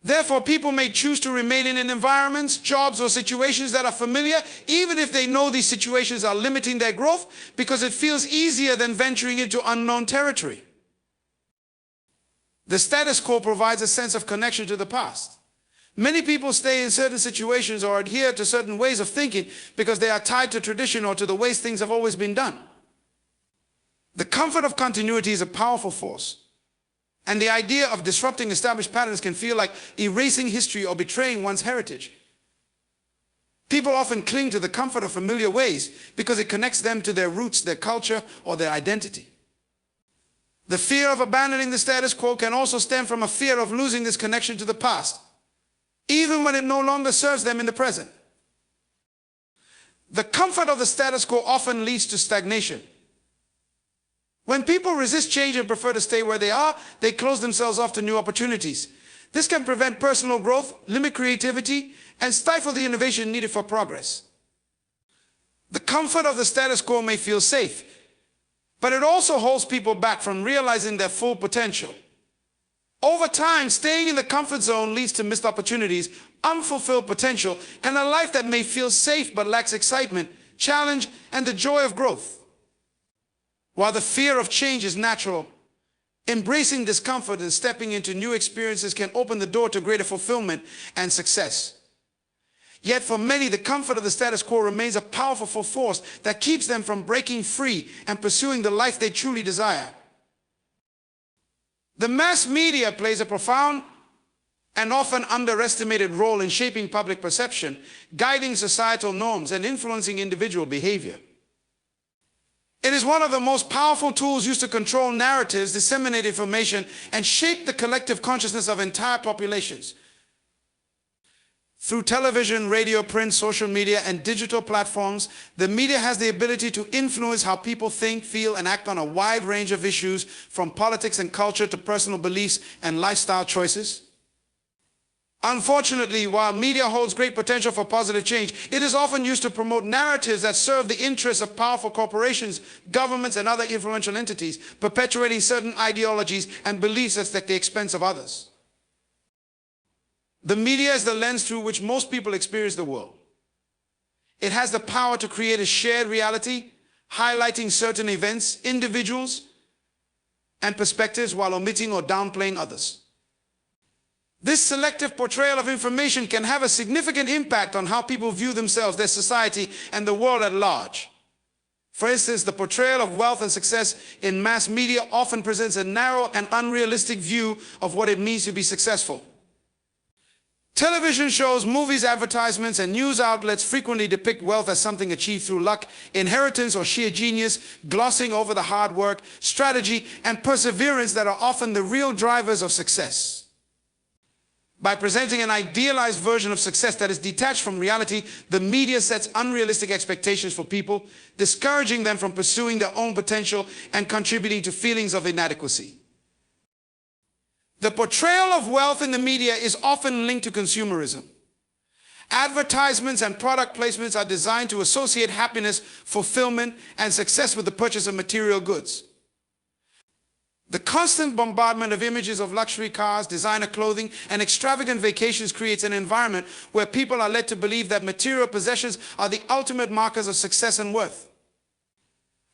Therefore, people may choose to remain in environments, jobs, or situations that are familiar, even if they know these situations are limiting their growth, because it feels easier than venturing into unknown territory. The status quo provides a sense of connection to the past. Many people stay in certain situations or adhere to certain ways of thinking because they are tied to tradition or to the ways things have always been done. The comfort of continuity is a powerful force. And the idea of disrupting established patterns can feel like erasing history or betraying one's heritage. People often cling to the comfort of familiar ways because it connects them to their roots, their culture, or their identity. The fear of abandoning the status quo can also stem from a fear of losing this connection to the past, even when it no longer serves them in the present. The comfort of the status quo often leads to stagnation. When people resist change and prefer to stay where they are, they close themselves off to new opportunities. This can prevent personal growth, limit creativity, and stifle the innovation needed for progress. The comfort of the status quo may feel safe, but it also holds people back from realizing their full potential. Over time, staying in the comfort zone leads to missed opportunities, unfulfilled potential, and a life that may feel safe but lacks excitement, challenge, and the joy of growth. While the fear of change is natural, embracing discomfort and stepping into new experiences can open the door to greater fulfillment and success. Yet for many, the comfort of the status quo remains a powerful force that keeps them from breaking free and pursuing the life they truly desire. The mass media plays a profound and often underestimated role in shaping public perception, guiding societal norms, and influencing individual behavior. It is one of the most powerful tools used to control narratives, disseminate information, and shape the collective consciousness of entire populations. Through television, radio, print, social media, and digital platforms, the media has the ability to influence how people think, feel, and act on a wide range of issues, from politics and culture to personal beliefs and lifestyle choices. Unfortunately, while media holds great potential for positive change, it is often used to promote narratives that serve the interests of powerful corporations, governments, and other influential entities, perpetuating certain ideologies and beliefs at the expense of others. The media is the lens through which most people experience the world. It has the power to create a shared reality, highlighting certain events, individuals, and perspectives while omitting or downplaying others. This selective portrayal of information can have a significant impact on how people view themselves, their society, and the world at large. For instance, the portrayal of wealth and success in mass media often presents a narrow and unrealistic view of what it means to be successful. Television shows, movies, advertisements, and news outlets frequently depict wealth as something achieved through luck, inheritance, or sheer genius, glossing over the hard work, strategy, and perseverance that are often the real drivers of success. By presenting an idealized version of success that is detached from reality, the media sets unrealistic expectations for people, discouraging them from pursuing their own potential and contributing to feelings of inadequacy. The portrayal of wealth in the media is often linked to consumerism. Advertisements and product placements are designed to associate happiness, fulfillment, and success with the purchase of material goods. The constant bombardment of images of luxury cars, designer clothing, and extravagant vacations creates an environment where people are led to believe that material possessions are the ultimate markers of success and worth.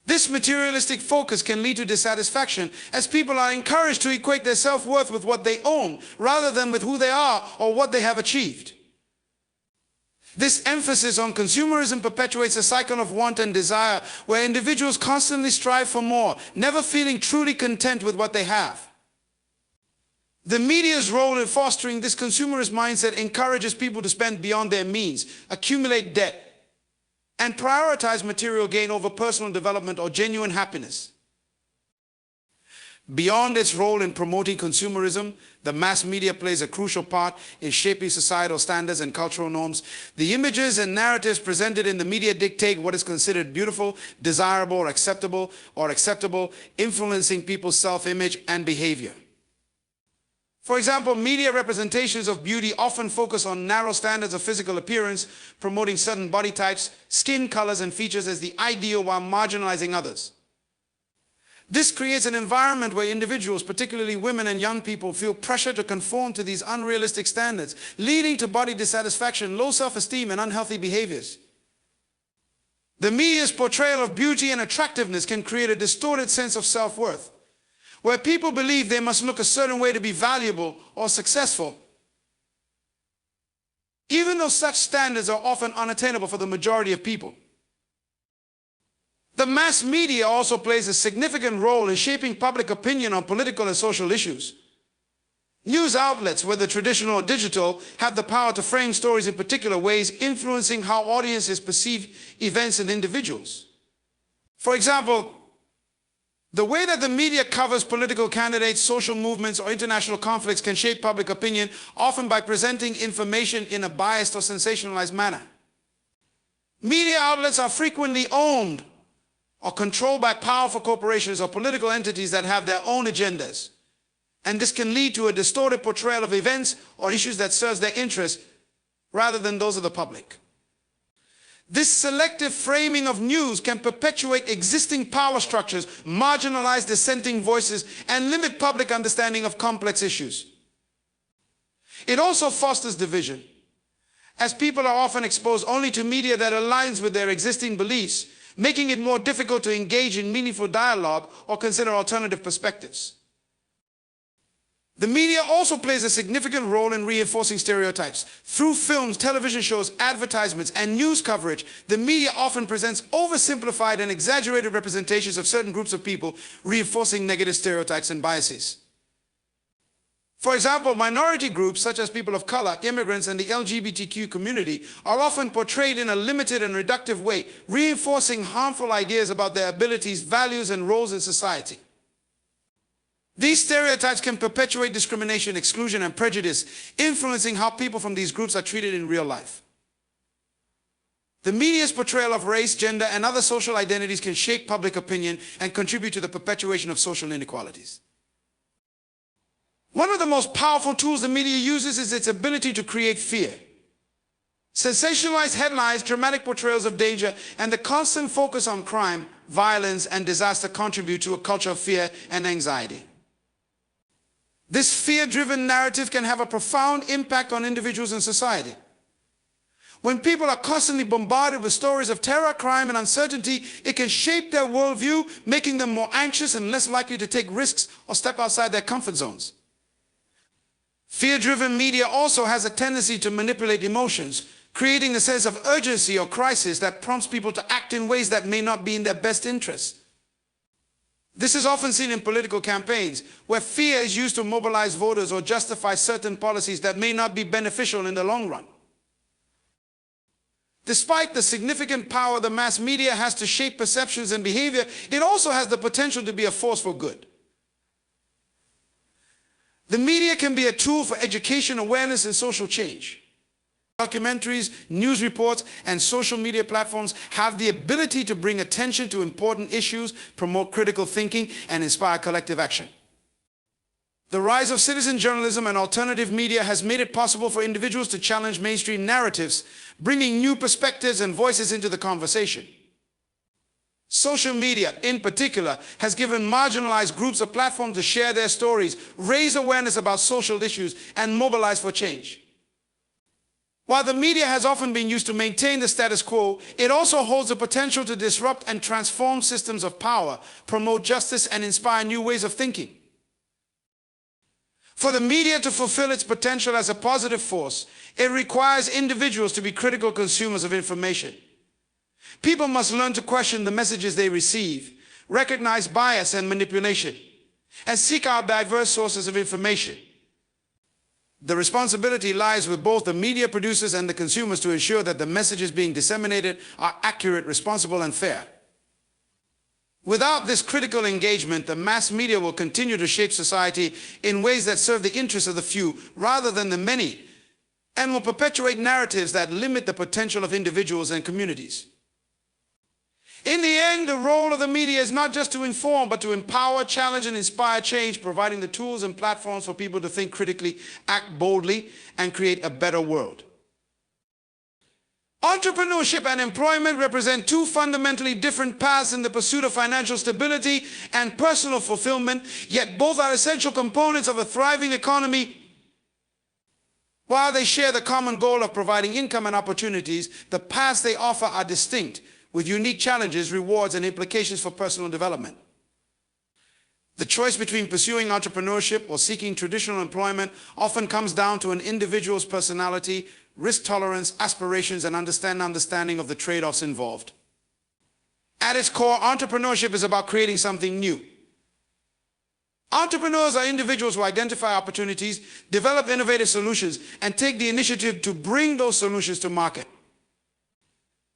This materialistic focus can lead to dissatisfaction, as people are encouraged to equate their self-worth with what they own, rather than with who they are or what they have achieved. This emphasis on consumerism perpetuates a cycle of want and desire, where individuals constantly strive for more, never feeling truly content with what they have. The media's role in fostering this consumerist mindset encourages people to spend beyond their means, accumulate debt, and prioritize material gain over personal development or genuine happiness. Beyond its role in promoting consumerism, the mass media plays a crucial part in shaping societal standards and cultural norms. The images and narratives presented in the media dictate what is considered beautiful, desirable, or acceptable, influencing people's self-image and behavior. For example, media representations of beauty often focus on narrow standards of physical appearance, promoting certain body types, skin colors, and features as the ideal while marginalizing others. This creates an environment where individuals, particularly women and young people, feel pressure to conform to these unrealistic standards, leading to body dissatisfaction, low self-esteem, and unhealthy behaviors. The media's portrayal of beauty and attractiveness can create a distorted sense of self-worth, where people believe they must look a certain way to be valuable or successful, even though such standards are often unattainable for the majority of people. The mass media also plays a significant role in shaping public opinion on political and social issues. News outlets, whether traditional or digital, have the power to frame stories in particular ways, influencing how audiences perceive events and individuals. For example, the way that the media covers political candidates, social movements, or international conflicts can shape public opinion, often by presenting information in a biased or sensationalized manner. Media outlets are frequently owned or controlled by powerful corporations or political entities that have their own agendas. And this can lead to a distorted portrayal of events or issues that serves their interests rather than those of the public. This selective framing of news can perpetuate existing power structures, marginalize dissenting voices, and limit public understanding of complex issues. It also fosters division, as people are often exposed only to media that aligns with their existing beliefs, making it more difficult to engage in meaningful dialogue or consider alternative perspectives. The media also plays a significant role in reinforcing stereotypes. Through films, television shows, advertisements, and news coverage, the media often presents oversimplified and exaggerated representations of certain groups of people, reinforcing negative stereotypes and biases. For example, minority groups such as people of color, immigrants, and the LGBTQ community are often portrayed in a limited and reductive way, reinforcing harmful ideas about their abilities, values, and roles in society. These stereotypes can perpetuate discrimination, exclusion, and prejudice, influencing how people from these groups are treated in real life. The media's portrayal of race, gender, and other social identities can shape public opinion and contribute to the perpetuation of social inequalities. One of the most powerful tools the media uses is its ability to create fear. Sensationalized headlines, dramatic portrayals of danger, and the constant focus on crime, violence, and disaster contribute to a culture of fear and anxiety. This fear-driven narrative can have a profound impact on individuals and society. When people are constantly bombarded with stories of terror, crime, and uncertainty, it can shape their worldview, making them more anxious and less likely to take risks or step outside their comfort zones. Fear-driven media also has a tendency to manipulate emotions, creating a sense of urgency or crisis that prompts people to act in ways that may not be in their best interests. This is often seen in political campaigns, where fear is used to mobilize voters or justify certain policies that may not be beneficial in the long run. Despite the significant power the mass media has to shape perceptions and behavior, it also has the potential to be a force for good. The media can be a tool for education, awareness, and social change. Documentaries, news reports, and social media platforms have the ability to bring attention to important issues, promote critical thinking, and inspire collective action. The rise of citizen journalism and alternative media has made it possible for individuals to challenge mainstream narratives, bringing new perspectives and voices into the conversation. Social media, in particular, has given marginalized groups a platform to share their stories, raise awareness about social issues, and mobilize for change. While the media has often been used to maintain the status quo, it also holds the potential to disrupt and transform systems of power, promote justice, and inspire new ways of thinking. For the media to fulfill its potential as a positive force, it requires individuals to be critical consumers of information. People must learn to question the messages they receive, recognize bias and manipulation, and seek out diverse sources of information. The responsibility lies with both the media producers and the consumers to ensure that the messages being disseminated are accurate, responsible, and fair. Without this critical engagement, the mass media will continue to shape society in ways that serve the interests of the few rather than the many, and will perpetuate narratives that limit the potential of individuals and communities. In the end, the role of the media is not just to inform, but to empower, challenge, and inspire change, providing the tools and platforms for people to think critically, act boldly, and create a better world. Entrepreneurship and employment represent two fundamentally different paths in the pursuit of financial stability and personal fulfillment, yet both are essential components of a thriving economy. While they share the common goal of providing income and opportunities, the paths they offer are distinct, with unique challenges, rewards, and implications for personal development. The choice between pursuing entrepreneurship or seeking traditional employment often comes down to an individual's personality, risk tolerance, aspirations, and understanding of the trade-offs involved. At its core, entrepreneurship is about creating something new. Entrepreneurs are individuals who identify opportunities, develop innovative solutions, and take the initiative to bring those solutions to market.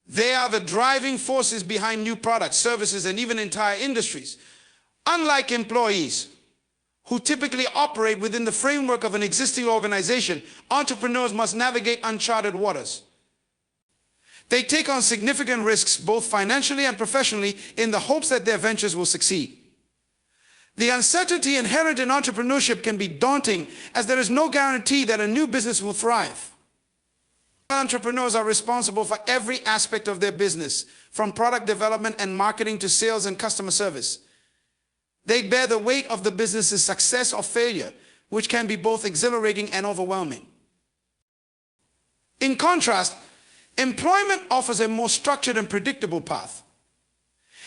They are the driving forces behind new products, services, and even entire industries. Unlike employees, who typically operate within the framework of an existing organization, entrepreneurs must navigate uncharted waters. They take on significant risks, both financially and professionally, in the hopes that their ventures will succeed. The uncertainty inherent in entrepreneurship can be daunting, as there is no guarantee that a new business will thrive. Entrepreneurs are responsible for every aspect of their business, from product development and marketing to sales and customer service. They bear the weight of the business's success or failure, which can be both exhilarating and overwhelming. In contrast, employment offers a more structured and predictable path.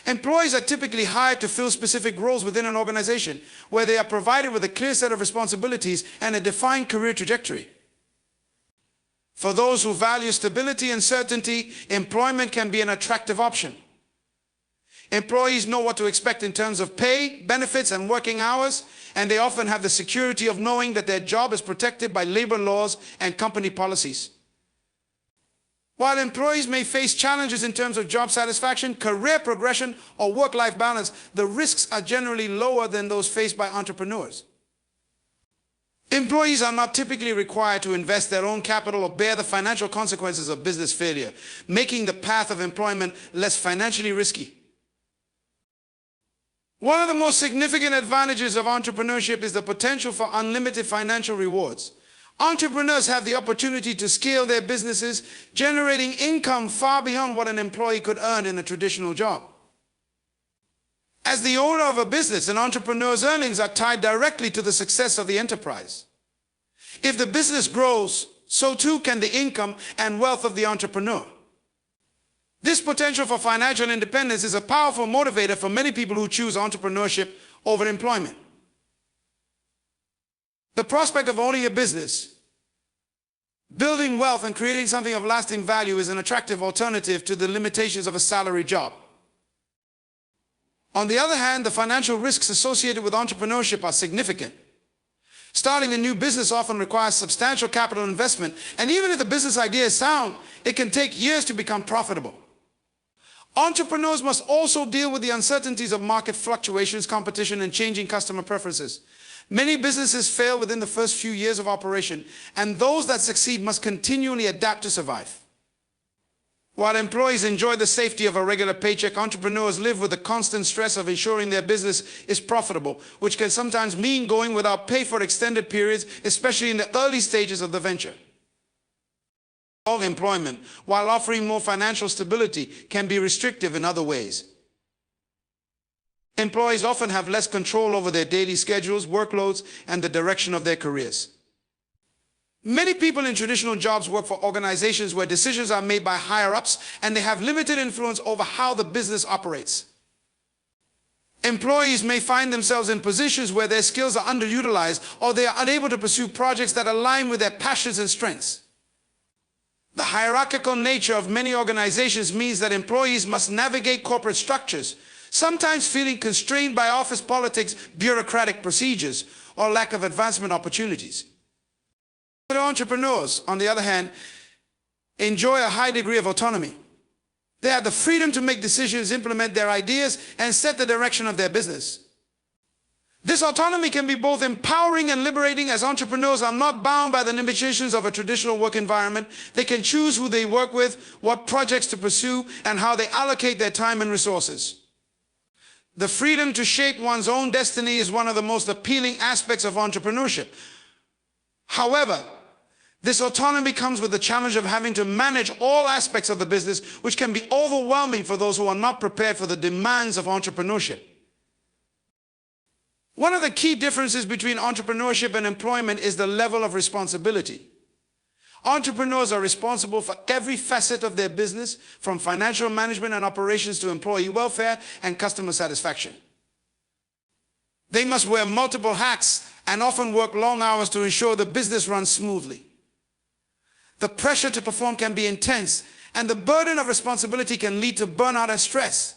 Employees are typically hired to fill specific roles within an organization, where they are provided with a clear set of responsibilities and a defined career trajectory. For those who value stability and certainty, employment can be an attractive option. Employees know what to expect in terms of pay, benefits, and working hours, and they often have the security of knowing that their job is protected by labor laws and company policies. While employees may face challenges in terms of job satisfaction, career progression, or work-life balance, the risks are generally lower than those faced by entrepreneurs. Employees are not typically required to invest their own capital or bear the financial consequences of business failure, making the path of employment less financially risky. One of the most significant advantages of entrepreneurship is the potential for unlimited financial rewards. Entrepreneurs have the opportunity to scale their businesses, generating income far beyond what an employee could earn in a traditional job. As the owner of a business, an entrepreneur's earnings are tied directly to the success of the enterprise. If the business grows, so too can the income and wealth of the entrepreneur. This potential for financial independence is a powerful motivator for many people who choose entrepreneurship over employment. The prospect of owning a business, building wealth, and creating something of lasting value is an attractive alternative to the limitations of a salary job. On the other hand, the financial risks associated with entrepreneurship are significant. Starting a new business often requires substantial capital investment, and even if the business idea is sound, it can take years to become profitable. Entrepreneurs must also deal with the uncertainties of market fluctuations, competition, and changing customer preferences. Many businesses fail within the first few years of operation, and those that succeed must continually adapt to survive. While employees enjoy the safety of a regular paycheck, entrepreneurs live with the constant stress of ensuring their business is profitable, which can sometimes mean going without pay for extended periods, especially in the early stages of the venture. Employment, while offering more financial stability, can be restrictive in other ways. Employees often have less control over their daily schedules, workloads, and the direction of their careers. Many people in traditional jobs work for organizations where decisions are made by higher-ups, and they have limited influence over how the business operates. Employees may find themselves in positions where their skills are underutilized, or they are unable to pursue projects that align with their passions and strengths. The hierarchical nature of many organizations means that employees must navigate corporate structures, sometimes feeling constrained by office politics, bureaucratic procedures, or lack of advancement opportunities. Entrepreneurs, on the other hand, enjoy a high degree of autonomy. They have the freedom to make decisions, implement their ideas, and set the direction of their business. This autonomy can be both empowering and liberating, as entrepreneurs are not bound by the limitations of a traditional work environment. They can choose who they work with, what projects to pursue, and how they allocate their time and resources. The freedom to shape one's own destiny is one of the most appealing aspects of entrepreneurship. However, this autonomy comes with the challenge of having to manage all aspects of the business, which can be overwhelming for those who are not prepared for the demands of entrepreneurship. One of the key differences between entrepreneurship and employment is the level of responsibility. Entrepreneurs are responsible for every facet of their business, from financial management and operations to employee welfare and customer satisfaction. They must wear multiple hats and often work long hours to ensure the business runs smoothly. The pressure to perform can be intense, and the burden of responsibility can lead to burnout and stress.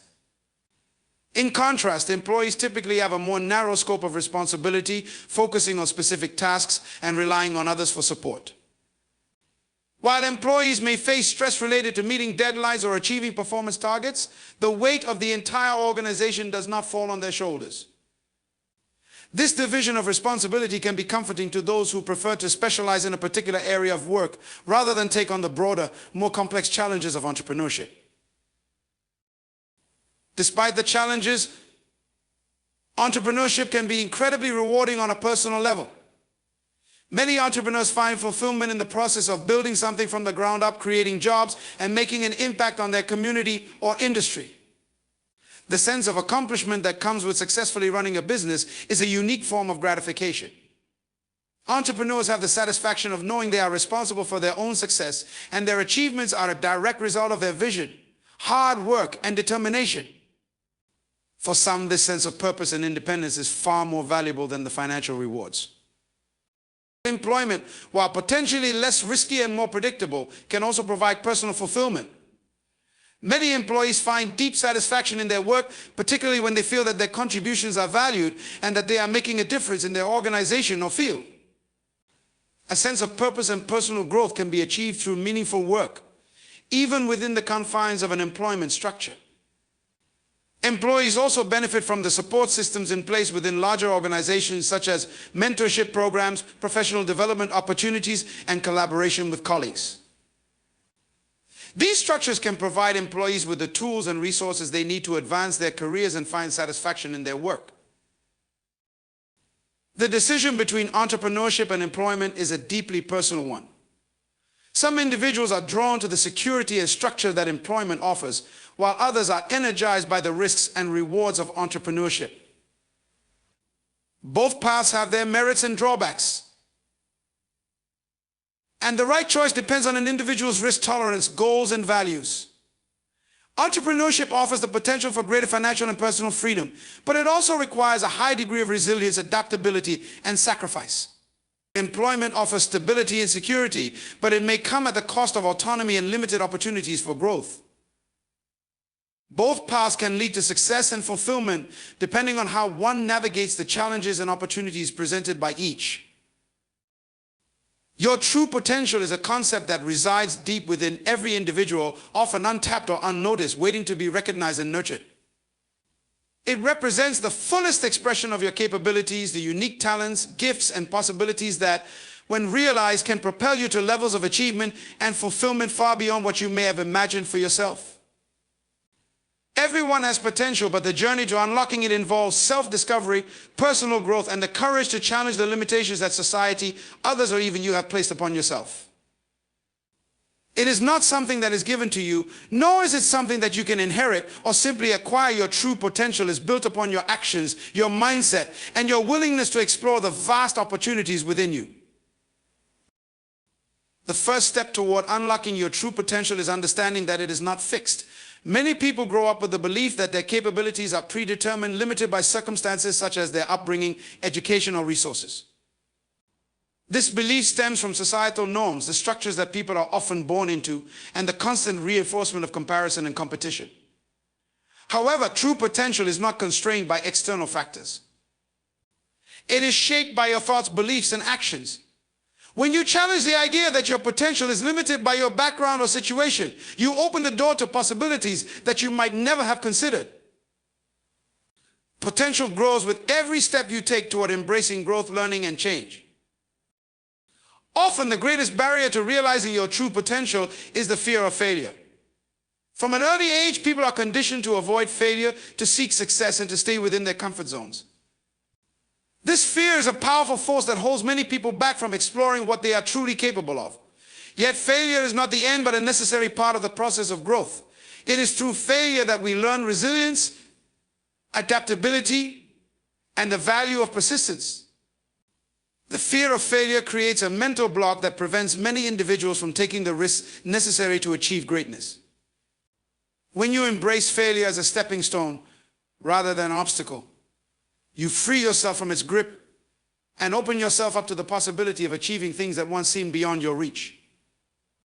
In contrast, employees typically have a more narrow scope of responsibility, focusing on specific tasks and relying on others for support. While employees may face stress related to meeting deadlines or achieving performance targets, the weight of the entire organization does not fall on their shoulders. This division of responsibility can be comforting to those who prefer to specialize in a particular area of work rather than take on the broader, more complex challenges of entrepreneurship. Despite the challenges, entrepreneurship can be incredibly rewarding on a personal level. Many entrepreneurs find fulfillment in the process of building something from the ground up, creating jobs, and making an impact on their community or industry. The sense of accomplishment that comes with successfully running a business is a unique form of gratification. Entrepreneurs have the satisfaction of knowing they are responsible for their own success, and their achievements are a direct result of their vision, hard work, and determination. For some, this sense of purpose and independence is far more valuable than the financial rewards. Employment, while potentially less risky and more predictable, can also provide personal fulfillment. Many employees find deep satisfaction in their work, particularly when they feel that their contributions are valued and that they are making a difference in their organization or field. A sense of purpose and personal growth can be achieved through meaningful work, even within the confines of an employment structure. Employees also benefit from the support systems in place within larger organizations, such as mentorship programs, professional development opportunities, and collaboration with colleagues. These structures can provide employees with the tools and resources they need to advance their careers and find satisfaction in their work. The decision between entrepreneurship and employment is a deeply personal one. Some individuals are drawn to the security and structure that employment offers, while others are energized by the risks and rewards of entrepreneurship. Both paths have their merits and drawbacks. And the right choice depends on an individual's risk tolerance, goals, and values. Entrepreneurship offers the potential for greater financial and personal freedom, but it also requires a high degree of resilience, adaptability, and sacrifice. Employment offers stability and security, but it may come at the cost of autonomy and limited opportunities for growth. Both paths can lead to success and fulfillment, depending on how one navigates the challenges and opportunities presented by each. Your true potential is a concept that resides deep within every individual, often untapped or unnoticed, waiting to be recognized and nurtured. It represents the fullest expression of your capabilities, the unique talents, gifts, and possibilities that, when realized, can propel you to levels of achievement and fulfillment far beyond what you may have imagined for yourself. Everyone has potential, but the journey to unlocking it involves self-discovery, personal growth, and the courage to challenge the limitations that society, others, or even you have placed upon yourself. It is not something that is given to you, nor is it something that you can inherit or simply acquire. Your true potential is built upon your actions, your mindset, and your willingness to explore the vast opportunities within you. The first step toward unlocking your true potential is understanding that it is not fixed. Many people grow up with the belief that their capabilities are predetermined, limited by circumstances such as their upbringing, education, or resources. This belief stems from societal norms, the structures that people are often born into, and the constant reinforcement of comparison and competition. However, true potential is not constrained by external factors. It is shaped by your thoughts, beliefs, and actions. When you challenge the idea that your potential is limited by your background or situation, you open the door to possibilities that you might never have considered. Potential grows with every step you take toward embracing growth, learning, and change. Often, the greatest barrier to realizing your true potential is the fear of failure. From an early age, people are conditioned to avoid failure, to seek success, and to stay within their comfort zones. This fear is a powerful force that holds many people back from exploring what they are truly capable of. Yet failure is not the end, but a necessary part of the process of growth. It is through failure that we learn resilience, adaptability, and the value of persistence. The fear of failure creates a mental block that prevents many individuals from taking the risks necessary to achieve greatness. When you embrace failure as a stepping stone rather than an obstacle, you free yourself from its grip and open yourself up to the possibility of achieving things that once seemed beyond your reach.